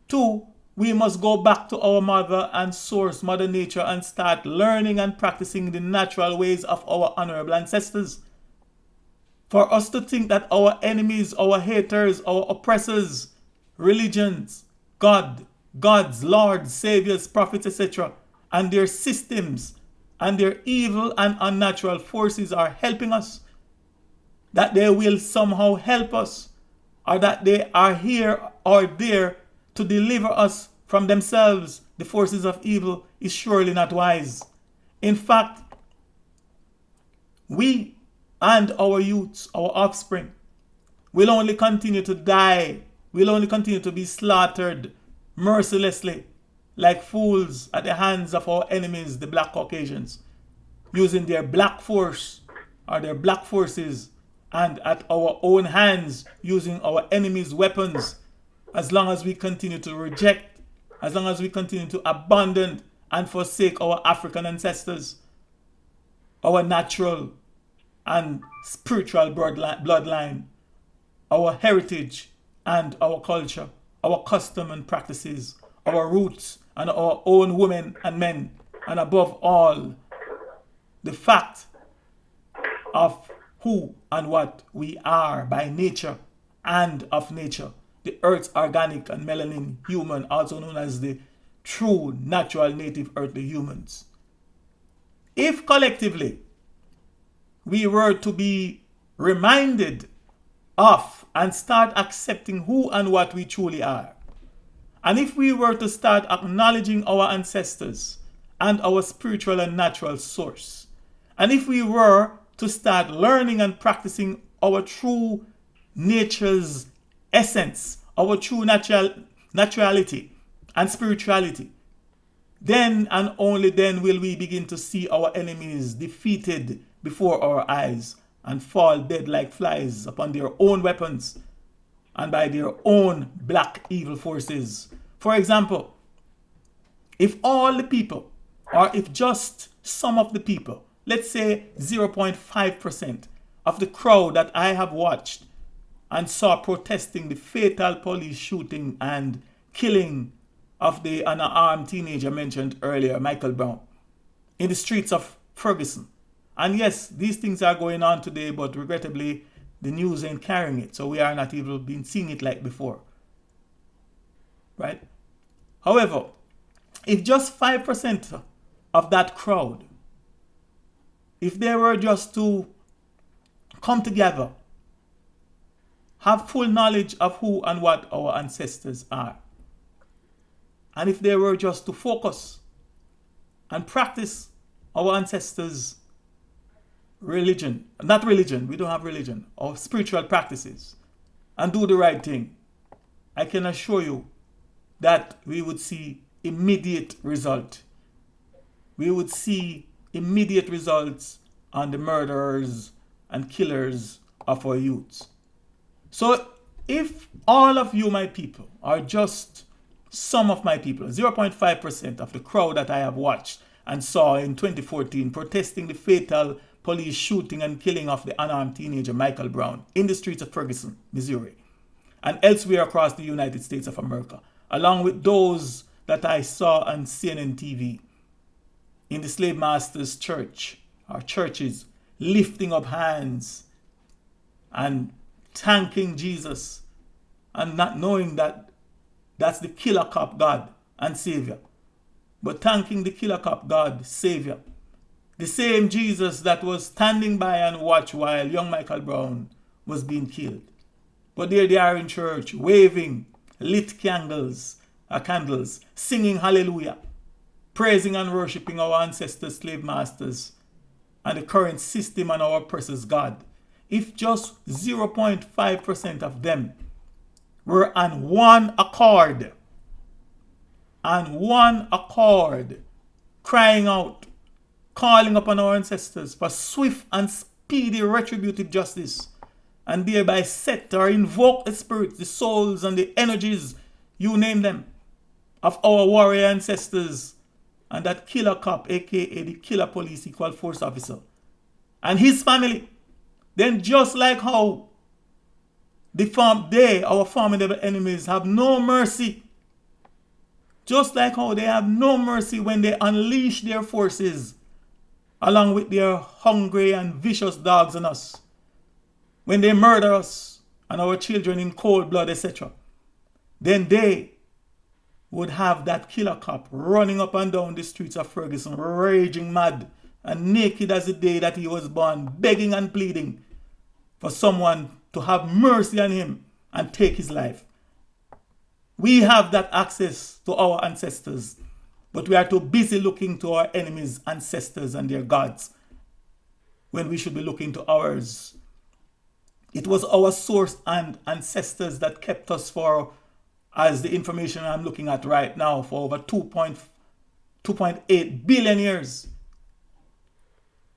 2, we must go back to our mother and source, Mother Nature, and start learning and practicing the natural ways of our honorable ancestors. For us to think that our enemies, our haters, our oppressors, religions, gods, lords, saviors, prophets, etc., and their systems and their evil and unnatural forces are helping us, that they will somehow help us, or that they are here or there to deliver us from themselves, the forces of evil, is surely not wise. In fact, we and our youths, our offspring, will only continue to die, will only continue to be slaughtered mercilessly like fools at the hands of our enemies, the black Caucasians, using their black force or their black forces, and at our own hands using our enemies' weapons, as long as we continue to reject, as long as we continue to abandon and forsake our African ancestors, our natural and spiritual bloodline, our heritage and our culture, our custom and practices, our roots and our own women and men, and above all, the fact of who and what we are by nature and of nature, the earth's organic and melanin human, also known as the true natural native earthly humans. If collectively we were to be reminded of and start accepting who and what we truly are, and if we were to start acknowledging our ancestors and our spiritual and natural source, and if we were to start learning and practicing our true nature's essence, our true naturality and spirituality, then and only then will we begin to see our enemies defeated before our eyes and fall dead like flies upon their own weapons and by their own black evil forces. For example, if all the people, or if just some of the people, let's say 0.5% of the crowd that I have watched and saw protesting the fatal police shooting and killing of the unarmed teenager mentioned earlier, Michael Brown, in the streets of Ferguson. And yes, these things are going on today, but regrettably, the news ain't carrying it, so we are not even been seeing it like before. Right? However, if just 5% of that crowd, if they were just to come together, have full knowledge of who and what our ancestors are, and if they were just to focus and practice our ancestors' religion. Not religion, we don't have religion, or spiritual practices, and do the right thing, I can assure you that we would see immediate result. We would see immediate results on the murderers and killers of our youths. So if all of you, my people, are just some of my people, 0.5% of the crowd that I have watched and saw in 2014 protesting the fatal police shooting and killing of the unarmed teenager Michael Brown in the streets of Ferguson, Missouri, and elsewhere across the United States of America, along with those that I saw on CNN TV in the slave masters' church, or churches, lifting up hands and thanking Jesus and not knowing that that's the killer cop God and Savior, but thanking the killer cop God, Savior. The same Jesus that was standing by and watch while young Michael Brown was being killed. But there they are in church, waving lit candles, singing hallelujah, praising and worshipping our ancestors, slave masters, and the current system and our oppressors' God. If just 0.5% of them were on one accord, crying out, calling upon our ancestors for swift and speedy retributive justice, and thereby set or invoke the spirits, the souls, and the energies, you name them, of our warrior ancestors, and that killer cop, aka the killer police equal force officer, and his family, then just like how our formidable enemies have no mercy, just like how they have no mercy when they unleash their forces along with their hungry and vicious dogs on us, when they murder us and our children in cold blood, etc., then they would have that killer cop running up and down the streets of Ferguson, raging mad and naked as the day that he was born, begging and pleading for someone to have mercy on him and take his life. We have that access to our ancestors, but we are too busy looking to our enemies' ancestors and their gods when we should be looking to ours. It was our source and ancestors that kept us for, as the information I'm looking at right now, for over 2.8 billion years.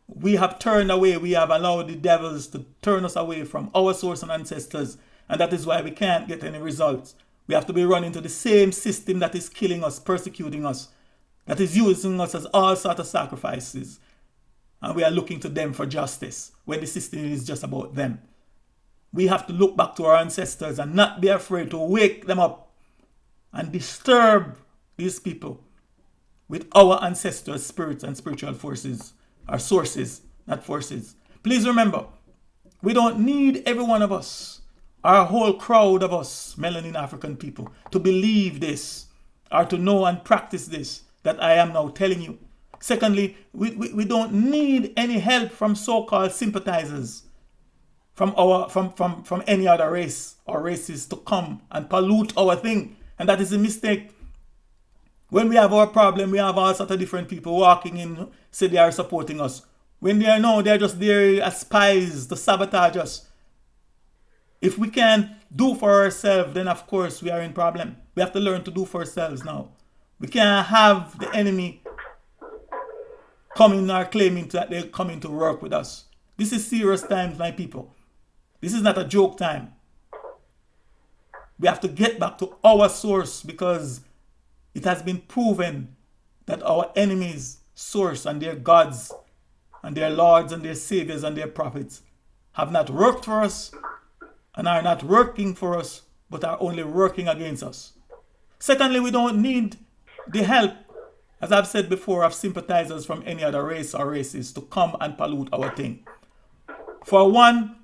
We have turned away, we have allowed the devils to turn us away from our source and ancestors, and that is why we can't get any results. We have to be running to the same system that is killing us, persecuting us, that is using us as all sorts of sacrifices, and we are looking to them for justice when the system is just about them. We have to look back to our ancestors and not be afraid to wake them up and disturb these people with our ancestors' spirits and spiritual forces, our sources, not forces. Please remember, we don't need every one of us, our whole crowd of us, Melanin African people, to believe this or to know and practice this that I am now telling you. Secondly, we don't need any help from so-called sympathizers from any other race or races to come and pollute our thing. And that is a mistake. When we have our problem, we have all sorts of different people walking in, say they are supporting us. When they are no, they are just there as spies to sabotage us. If we can't do for ourselves, then of course we are in problem. We have to learn to do for ourselves now. We can't have the enemy coming or claiming that they're coming to work with us. This is serious times, my people. This is not a joke time. We have to get back to our source, because it has been proven that our enemies' source and their gods and their lords and their saviors and their prophets have not worked for us and are not working for us, but are only working against us. Secondly, we don't need the help, as I've said before, of sympathizers from any other race or races to come and pollute our thing. For one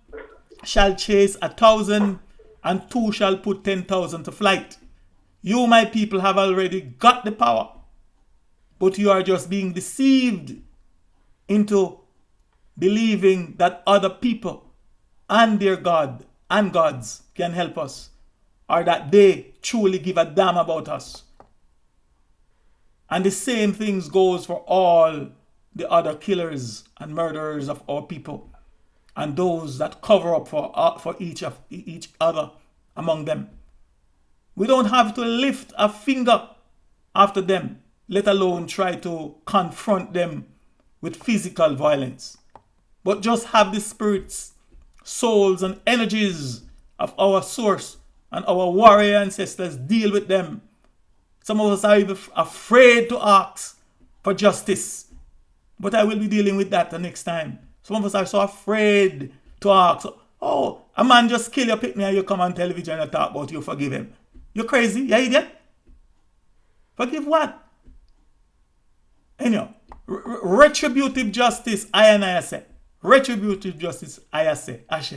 shall chase 1,000, and two shall put 10,000 to flight. You, my people, have already got the power, but you are just being deceived into believing that other people and their God and gods can help us, or that they truly give a damn about us. And the same things goes for all the other killers and murderers of our people, and those that cover up for each other among them. We don't have to lift a finger after them, let alone try to confront them with physical violence, but just have the spirits, souls, and energies of our source and our warrior ancestors deal with them. Some of us are even afraid to ask for justice, but I will be dealing with that the next time. Some of us are so afraid to ask, oh, a man just kill your picnic and you come on television and talk about you forgive him. You crazy? You idiot? Forgive what? Anyhow, retributive justice, I say. Retributive justice, I say. Ashe.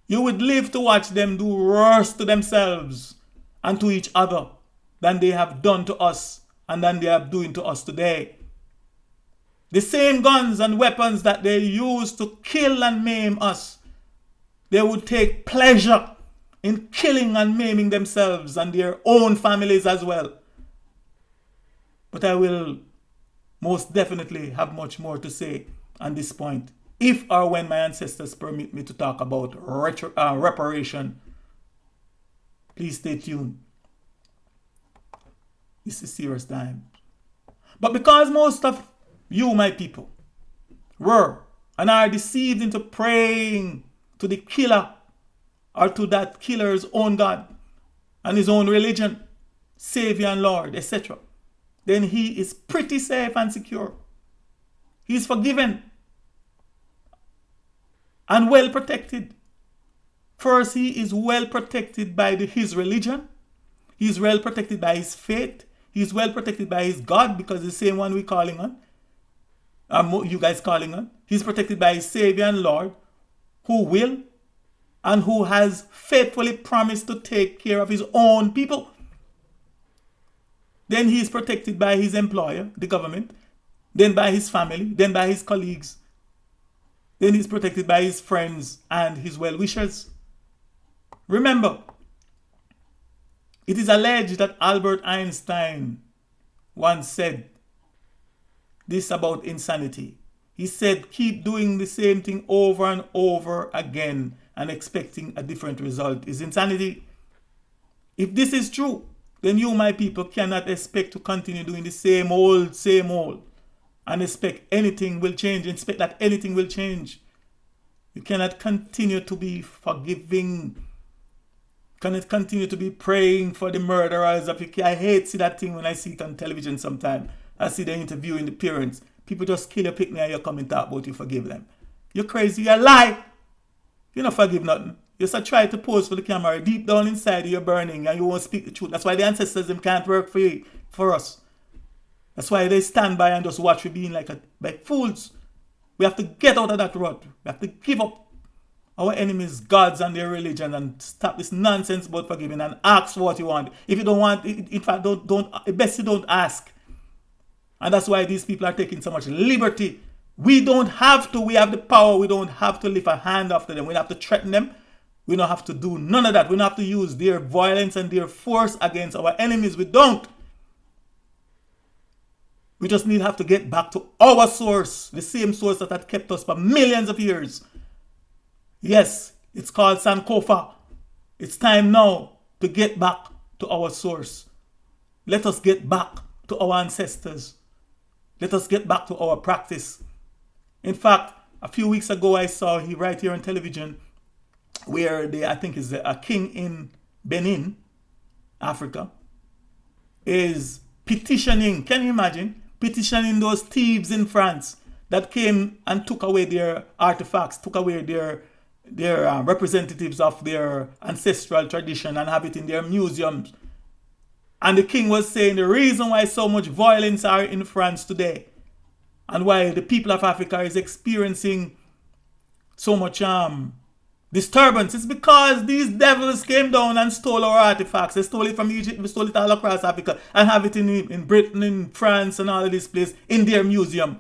You would live to watch them do worse to themselves and to each other than they have done to us and than they are doing to us today. The same guns and weapons that they use to kill and maim us, they would take pleasure in killing and maiming themselves and their own families as well. But I will most definitely have much more to say on this point, if or when my ancestors permit me to talk about reparation. Please stay tuned. This is serious time. But because most of you, my people, were and are deceived into praying to the killer or to that killer's own God and his own religion, Savior and Lord, etc., then he is pretty safe and secure. He is forgiven and well protected. First, he is well protected by his religion. He is well protected by his faith. He is well protected by his God, because the same one we're calling on, you guys calling on. He's protected by his Savior and Lord, who will and who has faithfully promised to take care of his own people. Then he is protected by his employer, the government, then by his family, then by his colleagues. Then he's protected by his friends and his well-wishers. Remember, it is alleged that Albert Einstein once said this about insanity. He said, keep doing the same thing over and over again and expecting a different result is insanity. If this is true, then you, my people, cannot expect to continue doing the same old, and expect anything will change, expect that anything will change. You cannot continue to be forgiving, cannot continue to be praying for the murderers of your. I hate see that thing when I see it on television sometimes. I see them interviewing the parents. People just kill your picnic and you come and talk about you forgive them. You're crazy, you lie. You don't forgive nothing. You just try to pose for the camera. Deep down inside you're burning and you won't speak the truth. That's why the ancestors them can't work for us. That's why they stand by and just watch we being like fools. We have to get out of that rut. We have to give up our enemies, gods and their religion, and stop this nonsense about forgiving and ask for what you want. If you don't want, in fact, don't best you don't ask. And that's why these people are taking so much liberty. We don't have to. We have the power. We don't have to lift a hand after them. We don't have to threaten them. We don't have to do none of that. We don't have to use their violence and their force against our enemies. We don't. We just have to get back to our source, the same source that had kept us for millions of years. Yes, it's called Sankofa. It's time now to get back to our source. Let us get back to our ancestors. Let us get back to our practice. In fact, a few weeks ago I saw right here on television where I think is a king in Benin, Africa, is petitioning. Can you imagine? Petitioning those thieves in France that came and took away their artifacts, took away their representatives of their ancestral tradition and have it in their museums. And the king was saying the reason why so much violence are in France today and why the people of Africa is experiencing so much disturbance is because these devils came down and stole our artifacts. They stole it from Egypt, they stole it all across Africa and have it in Britain, in France and all of this place in their museum.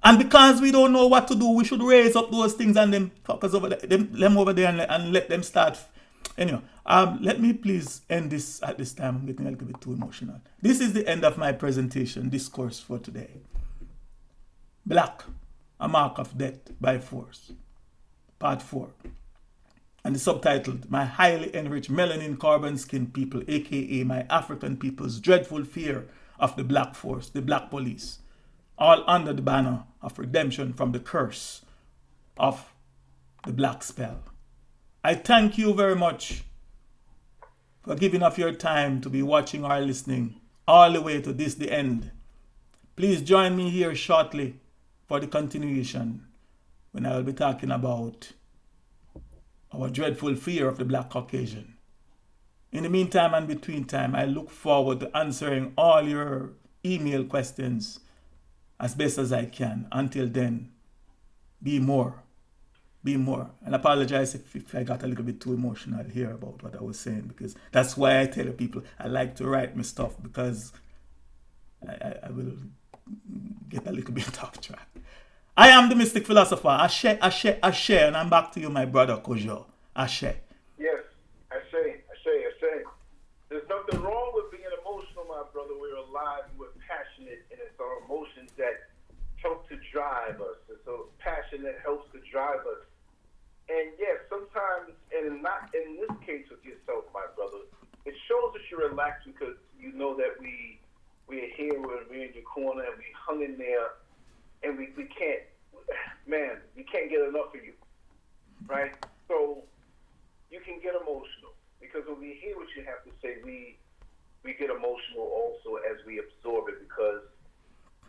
And because we don't know what to do, we should raise up those things and them fuckers over there, them over there and let them start Anyway, let me please end this at this time. I'm getting a little bit too emotional. This is the end of my presentation, discourse for today. Black, a mark of death by force, part 4. And the subtitled, My Highly Enriched Melanin Carbon Skin People, aka my African people's dreadful fear of the black force, the black police, all under the banner of redemption from the curse of the black spell. I thank you very much for giving up your time to be watching or listening all the way to this, the end. Please join me here shortly for the continuation when I will be talking about our dreadful fear of the black Caucasian. In the meantime and between time, I look forward to answering all your email questions as best as I can. Until then, be more. Be more. And I apologize if I got a little bit too emotional here about what I was saying, because that's why I tell people I like to write my stuff, because I will get a little bit off track. I am the Mystic Philosopher. Ashe, Ashe, Ashe. And I'm back to you, my brother Kojo. Ashe. Yes, Ashe. There's nothing wrong with being emotional, my brother. We're alive, we're passionate, and it's our emotions that help to drive us. It's a passion that helps to drive us. And yes, sometimes, and not in this case with yourself, my brother, it shows that you're relaxed because you know that we're here, we're in your corner, and we hung in there, and we can't, man, we can't get enough of you, right? So you can get emotional, because when we hear what you have to say, we get emotional also as we absorb it, because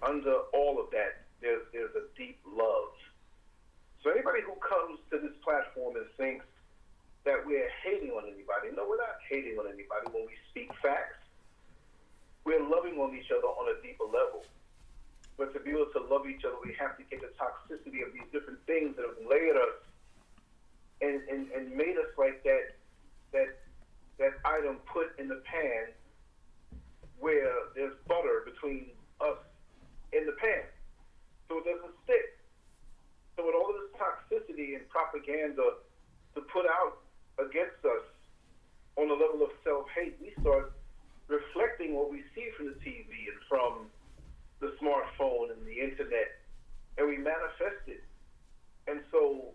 under all of that, there's a deep love. So anybody who comes to this platform and thinks that we're hating on anybody, no, we're not hating on anybody. When we speak facts, we're loving on each other on a deeper level. But to be able to love each other, we have to get the toxicity of these different things that have layered us and made us like that item put in the pan where there's butter between us in the pan, so it doesn't stick. So with all of this toxicity and propaganda to put out against us on the level of self-hate, we start reflecting what we see from the TV and from the smartphone and the internet, and we manifest it. And so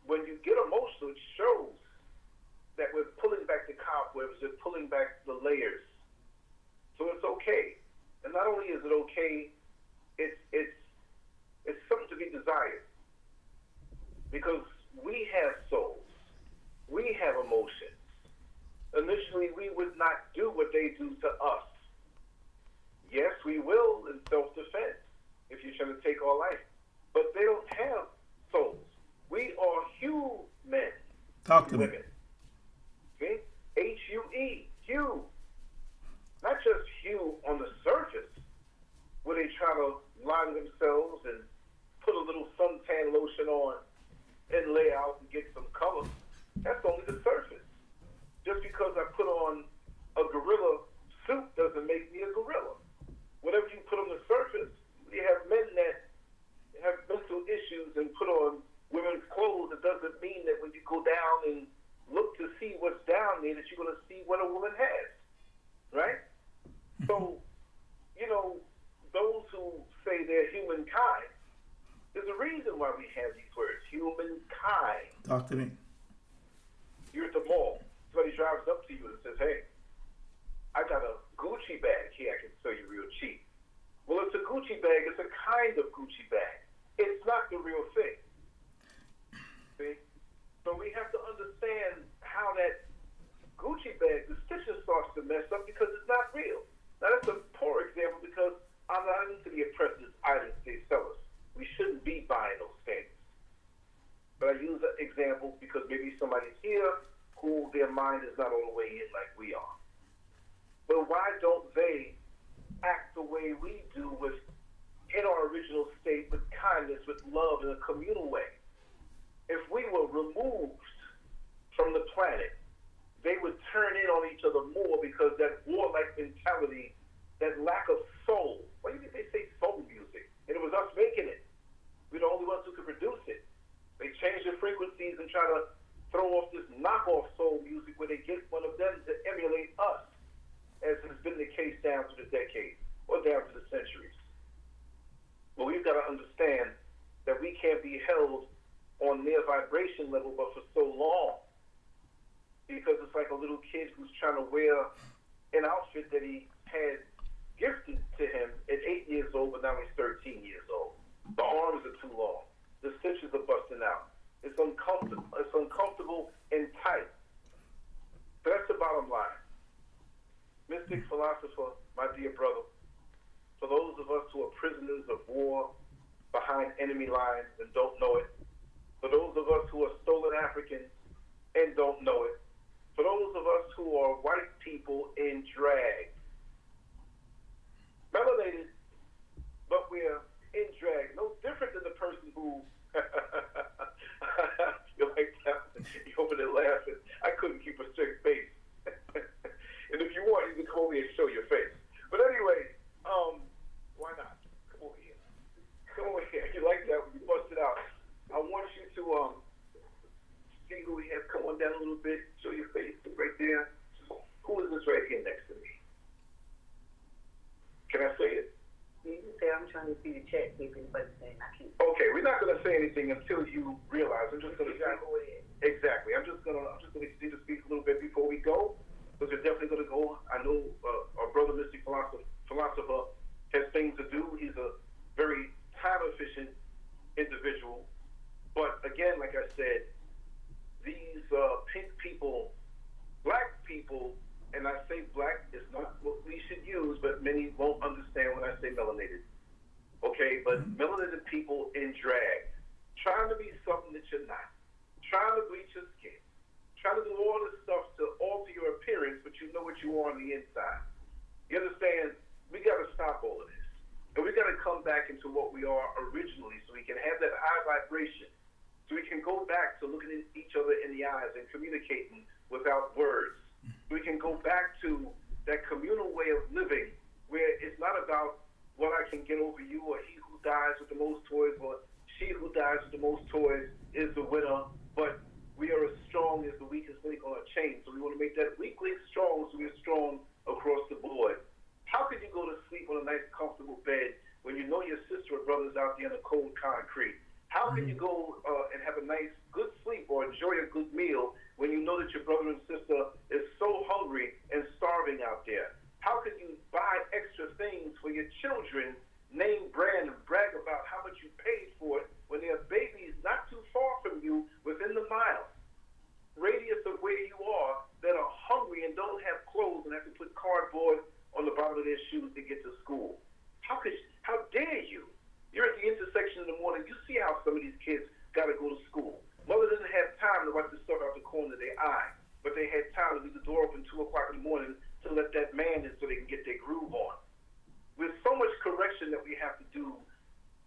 when you get emotional, it shows that we're pulling back the cobwebs, we're pulling back the layers. So it's okay. And not only is it okay, it's something to be desired. Because we have souls, we have emotions. Initially, we would not do what they do to us. Yes, we will in self-defense if you're trying to take our life. But they don't have souls. We are human. Talk to me. See? H-U-E, hue. Not just hue on the surface, where they try to line themselves and put a little suntan lotion on and lay out and get some color. That's only the surface. Just because I put on a gorilla suit doesn't make me a gorilla. Whatever you put on the surface, you have men that have mental issues and put on women's clothes. It doesn't mean that when you go down and look to see what's down there that you're going to see what a woman has, right? So, you know, those who say they're humankind, there's a reason why we have these words, humankind. Talk to me. You're at the mall. Somebody drives up to you and says, hey, I got a Gucci bag here I can sell you real cheap. Well, it's a Gucci bag. It's a kind of Gucci bag. It's not the real thing. See? So we have to understand how that Gucci bag, the stitches starts to mess up because it's not real. Now, that's a poor example because I'm not into the apprentice items they sell us. We shouldn't be buying those things. But I use that example because maybe somebody's here who their mind is not all the way in like we are. But why don't they act the way we do in our original state with kindness, with love, in a communal way? If we were removed from the planet, they would turn in on each other more because that warlike mentality, that lack of soul. Why do you think they say soul music? And it was us making it. We're the only ones who could produce it. They change the frequencies and try to throw off this knockoff soul music where they get one of them to emulate us, as has been the case down to the decades or down to the centuries. But we've got to understand that we can't be held on their vibration level but for so long, because it's like a little kid who's trying to wear an outfit that he had gifted to him at 8 years old, but now he's 13 years old. The arms are too long. The stitches are busting out. It's uncomfortable and tight. But that's the bottom line. Mystic Philosopher, my dear brother, for those of us who are prisoners of war behind enemy lines and don't know it, for those of us who are stolen Africans and don't know it, for those of us who are white people in drag, melanated, but we're in drag, no different than the person who, you're like that, you're over there laughing. I couldn't keep a straight face. And if you want, you can come over here and show your face. But anyway, why not? Come over here. Come over here. You like that when you bust it out. I want you to see who we have. Come on down a little bit. Show your face right there. Who is this right here next to me? Can I say it? You can say, I'm trying to see the chat, see if anybody's saying I can't. Okay, we're not going to say anything until you realize. I'm just going to exactly. I'm just going to continue to speak a little bit before we go, because we're definitely going to go. I know our brother Mystic Philosopher has things to do. He's a very time-efficient individual. But again, like I said, these pink people, black people, and I say black is not what we should use, but many won't understand when I say melanated. Okay, but melanated people in drag, trying to be something that you're not, trying to bleach your skin, trying to do all this stuff to alter your appearance, but you know what you are on the inside. You understand? We got to stop all of this. And we got to come back into what we are originally so we can have that high vibration, so we can go back to looking at each other in the eyes and communicating without words. We can go back to that communal way of living where it's not about what I can get over you, or he who dies with the most toys, or she who dies with the most toys is the winner, but we are as strong as the weakest link on a chain. So we want to make that weak link strong so we're strong across the board. How could you go to sleep on a nice, comfortable bed when you know your sister or brother's out there in the cold concrete? How can you go and have a nice, good sleep or enjoy a good meal when you know that your brother and sister is so hungry and starving out there? How can you buy extra things for your children, name brand, and brag about how much you paid for it when there are babies not too far from you within the mile radius of where you are that are hungry and don't have clothes and have to put cardboard on the bottom of their shoes to get to school? How dare you? You're at the intersection in the morning. You see how some of these kids got to go to school. Mother didn't have time to wipe the stuff out the corner of their eye, but they had time to leave the door open 2 o'clock in the morning to let that man in so they can get their groove on. With so much correction that we have to do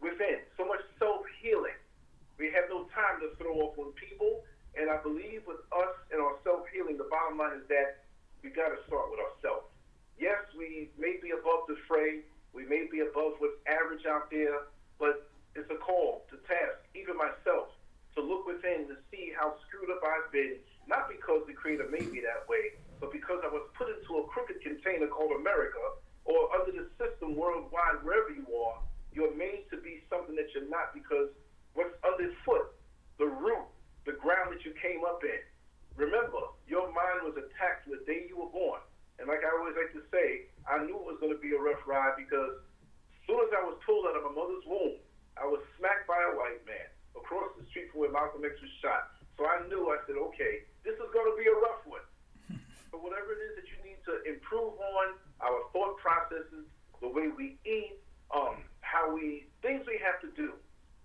within, so much self-healing, we have no time to throw off on people. And I believe with us and our self-healing, the bottom line is that we got to start with ourselves. Yes, we may be above the fray. We may be above what's average out there, but it's a call to task, even myself, to look within to see how screwed up I've been, not because the Creator made me that way, but because I was put into a crooked container called America, or under the system worldwide, wherever you are, you're made to be something that you're not, because what's underfoot, the root, the ground that you came up in. Remember, your mind was attacked the day you were born. And like I always like to say, I knew it was going to be a rough ride, because as soon as I was pulled out of my mother's womb, I was smacked by a white man across the street from where Malcolm X was shot. So I knew, I said, okay, this is going to be a rough one. But whatever it is that you need to improve on, our thought processes, the way we eat, things we have to do,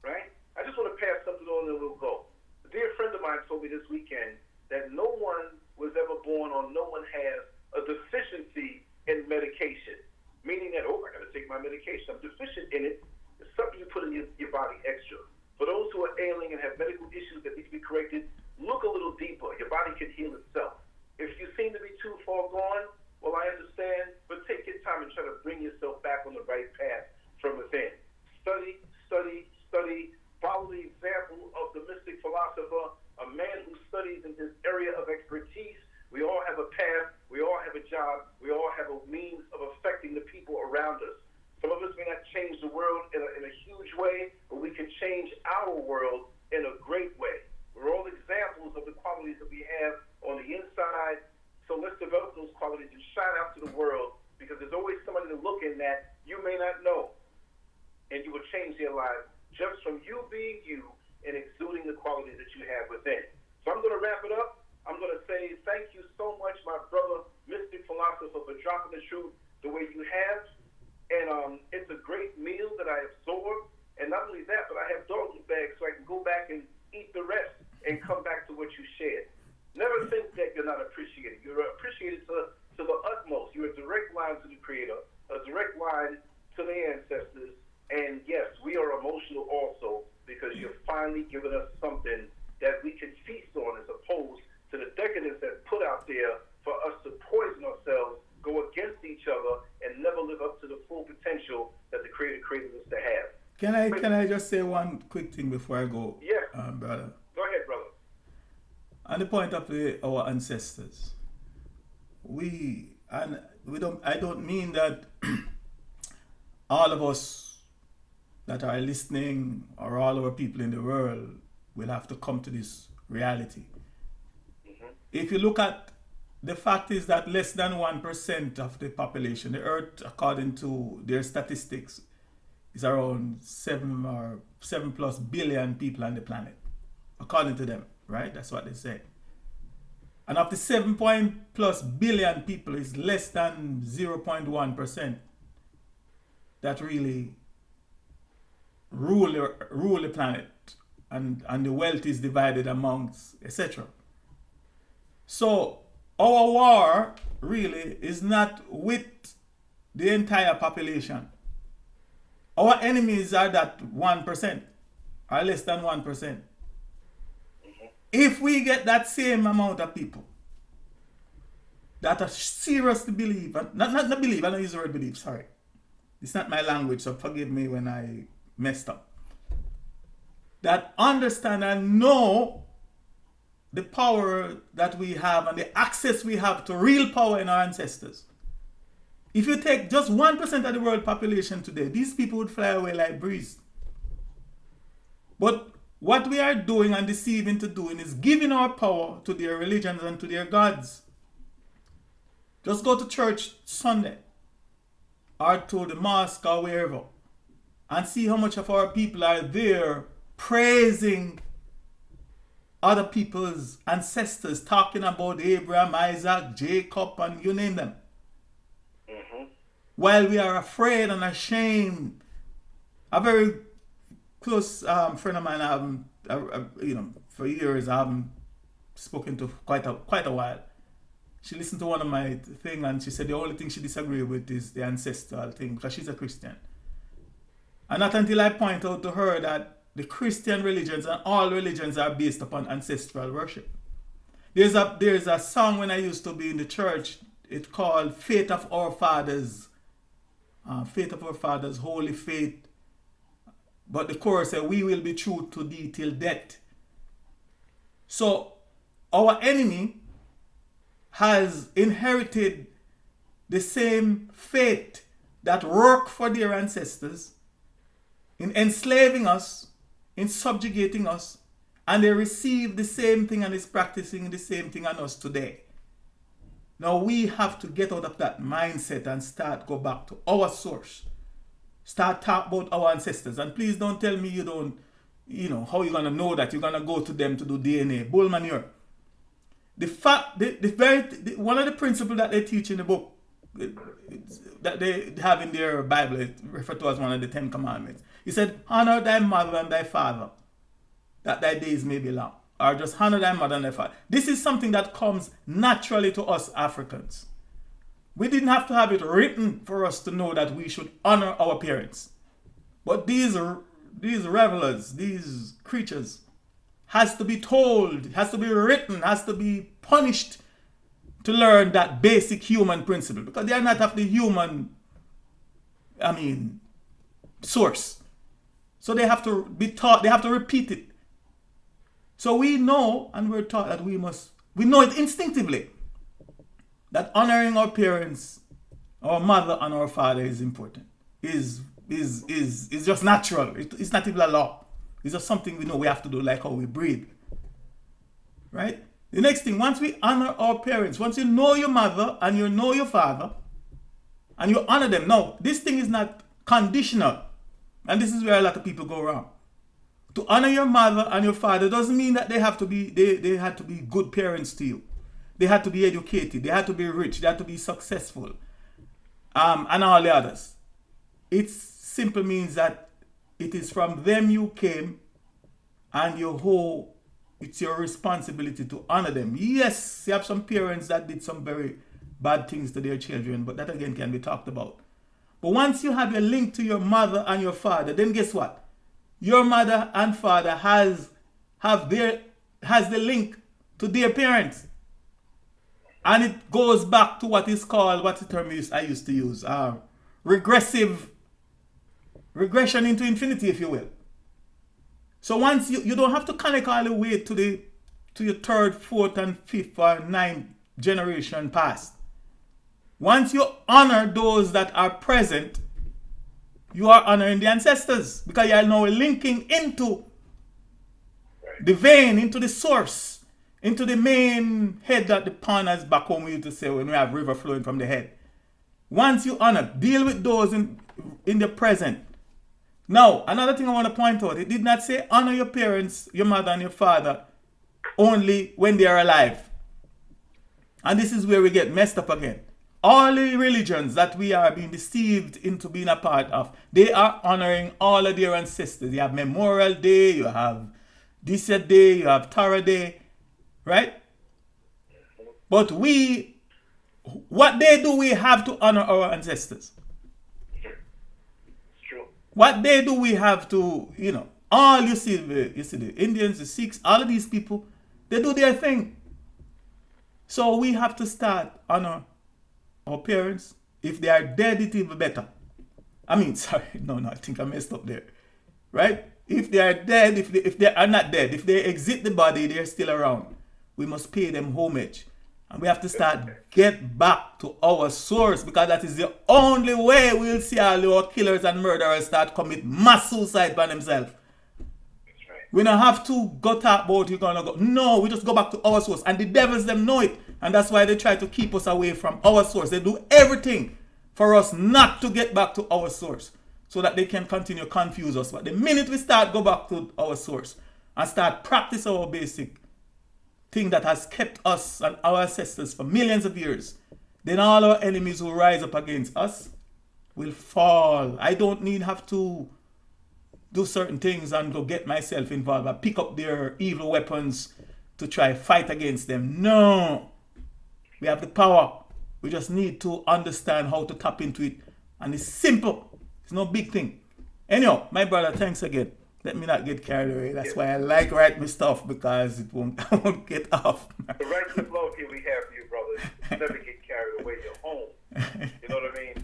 right? I just want to pass something on and we'll go. A dear friend of mine told me this weekend that no one was ever born or no one has a deficiency in medication, meaning that, I got to take my medication. I'm deficient in it. It's something you put in your body extra. For those who are ailing and have medical issues that need to be corrected, look a little deeper. Your body can heal itself. If you seem to be too far gone, well, I understand, but take your time and try to bring yourself back on the right path from within. Study, study, study. Follow the example of the Mystic Philosopher, a man who studies and perceive you in exuding the qualities that you have within. So I'm going to wrap it up. I'm going to say thank you so much, my brother, Mystic Philosopher, for dropping the truth the way you have. And it's a great meal that I absorb. And not only that, but I have doggy bags so I can go back and eat the rest and come back to what you shared. Never think that you're not appreciated. You're appreciated to the utmost. You're a direct line to the Creator, a direct line to the ancestors. And yes, we are emotional also because you've finally given us something that we can feast on as opposed to the decadence that's put out there for us to poison ourselves, go against each other, and never live up to the full potential that the Creator created us to have. Can I just say one quick thing before I go? Yeah. Brother. Go ahead, brother. On the point of our ancestors, I don't mean that all of us that are listening or all our people in the world will have to come to this reality. Mm-hmm. If you look at the fact is that less than 1% of the population, the earth, according to their statistics, is around 7 plus billion people on the planet, according to them, right? That's what they say. And of the 7 plus billion people, is less than 0.1% that really rule the planet, and the wealth is divided amongst, etc. So our war really is not with the entire population. Our enemies are that 1%, or less than 1%. If we get that same amount of people that are serious to believe, not believe, I don't use the word believe, sorry. It's not my language, so forgive me when I messed up. That understand and know the power that we have and the access we have to real power in our ancestors. If you take just 1% of the world population today, these people would fly away like breeze. But what we are doing and deceiving to doing is giving our power to their religions and to their gods. Just go to church Sunday or to the mosque or wherever and see how much of our people are there praising other people's ancestors, talking about Abraham, Isaac, Jacob, and you name them. Mm-hmm. While we are afraid and ashamed. A very close friend of mine, for years I haven't spoken to quite a while. She listened to one of my thing and she said the only thing she disagreed with is the ancestral thing because she's a Christian. And not until I point out to her that the Christian religions and all religions are based upon ancestral worship. There's a song when I used to be in the church. It's called Faith of Our Fathers. Faith of Our Fathers, Holy Faith. But the chorus says, we will be true to thee till death. So our enemy has inherited the same faith that worked for their ancestors in enslaving us, in subjugating us, and they receive the same thing and is practicing the same thing on us today. Now we have to get out of that mindset and go back to our source. Start talk about our ancestors. And please don't tell me you don't, how you're going to know that you're going to go to them to do DNA. Bull manure. One of the principles that they teach in the book, that they have in their Bible, it referred to as one of the 10 Commandments. He said, honor thy mother and thy father, that thy days may be long. Or just honor thy mother and thy father. This is something that comes naturally to us Africans. We didn't have to have it written for us to know that we should honor our parents. But these revelers, these creatures, has to be told, has to be written, has to be punished to learn that basic human principle. Because they are not of the human, source. So they have to be taught, they have to repeat it. So we know, and we're taught that we know it instinctively, that honoring our parents, our mother and our father is important. Is just natural. It's not even a law. It's just something we know we have to do, like how we breathe. Right? The next thing, once we honor our parents, once you know your mother and you know your father, and you honor them. Now, this thing is not conditional. And this is where a lot of people go wrong. To honor your mother and your father doesn't mean that they have to be they had to be good parents to you. They had to be educated, they had to be rich, they had to be successful. And all the others. It simply means that it is from them you came, and it's your responsibility to honor them. Yes, you have some parents that did some very bad things to their children, but that again can be talked about. But once you have a link to your mother and your father, then guess what? Your mother and father has the link to their parents. And it goes back to what is called, what's the term I used to use? Regression into infinity, if you will. So once you don't have to connect all the way to your third, fourth, and fifth or ninth generation past. Once you honor those that are present, you are honoring the ancestors, because you are now linking into the vein, into the source, into the main head that the pond has back home, we used to say when we have river flowing from the head. Once you honor, deal with those in the present. Now, another thing I want to point out, it did not say honor your parents, your mother and your father only when they are alive. And this is where we get messed up again. All the religions that we are being deceived into being a part of, they are honoring all of their ancestors. You have Memorial Day, you have this day, you have Tara Day, right? But what day do we have to honor our ancestors? It's true. What day do we have to, all you see the Indians, the Sikhs, all of these people, they do their thing. So we have to start honor our parents. If they are dead, it will be better. I think I messed up there. Right? If they are dead, if they are not dead, if they exit the body, they're still around. We must pay them homage. And we have to get back to our source, because that is the only way we'll see all our killers and murderers start commit mass suicide by themselves. That's right. We don't have to go talk about you're gonna go. No, we just go back to our source. And the devils them know it. And that's why they try to keep us away from our source. They do everything for us not to get back to our source, so that they can continue to confuse us. But the minute we start go back to our source and start practice our basic thing that has kept us and our ancestors for millions of years, then all our enemies who rise up against us will fall. I don't have to do certain things and go get myself involved. I pick up their evil weapons to try fight against them. No. We have the power. We just need to understand how to tap into it. And it's simple. It's no big thing. Anyhow, my brother, thanks again. Let me not get carried away. That's why I like write my stuff, because I won't get off. The righteous love here we have for you, brother. Never get carried away. You're home. You know what I mean?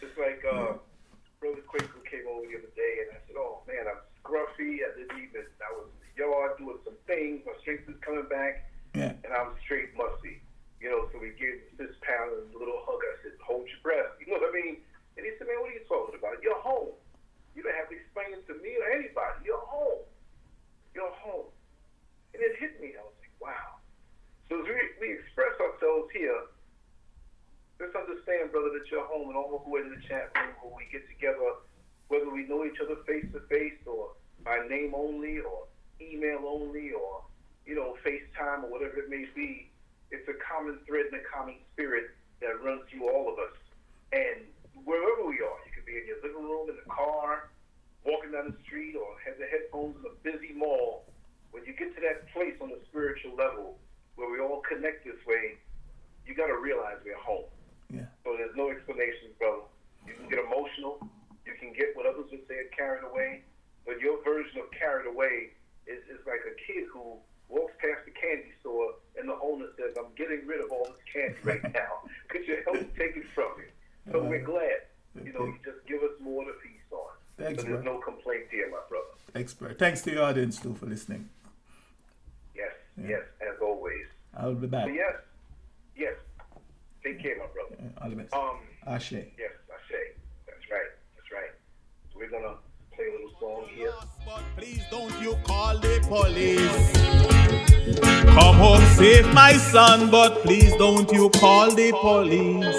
It's like Brother Quake who came over the other day, and I said, oh man, I'm scruffy. I didn't even, I was in the yard doing some things. My strength is coming back. Yeah. And I'm straight musty. So we gave this pound a little hug. I said, hold your breath. You know what I mean? And he said, man, what are you talking about? You're home. You don't have to explain it to me or anybody. You're home. You're home. And it hit me. I was like, wow. So as we express ourselves here, let's understand, brother, that you're home, and all who are in the chat room, who we get together, whether we know each other face to face or by name only or email only or, FaceTime or whatever it may be, it's a common thread and a common spirit that runs through all of us. And wherever we are, you could be in your living room, in the car, walking down the street, or have the headphones in a busy mall. When you get to that place on the spiritual level where we all connect this way, you got to realize we're home. Yeah. So there's no explanations, brother. You can get emotional. You can get what others would say carried away. But your version of carried away is like a kid who walks past the candy store and the owner says, I'm getting rid of all this candy right now. Could you help take it from me? So we're glad. You just give us more to feast on. Thanks, so there's no complaint here, my brother. Thanks, bro. Thanks to your audience, too, for listening. Yes, as always. I'll be back. So yes. Take care, my brother. All the best. Ashe. Yes, Ashe. That's right. So we're going to play a little song here. But please don't you call the police. Come home, save my son, but please don't you call the police.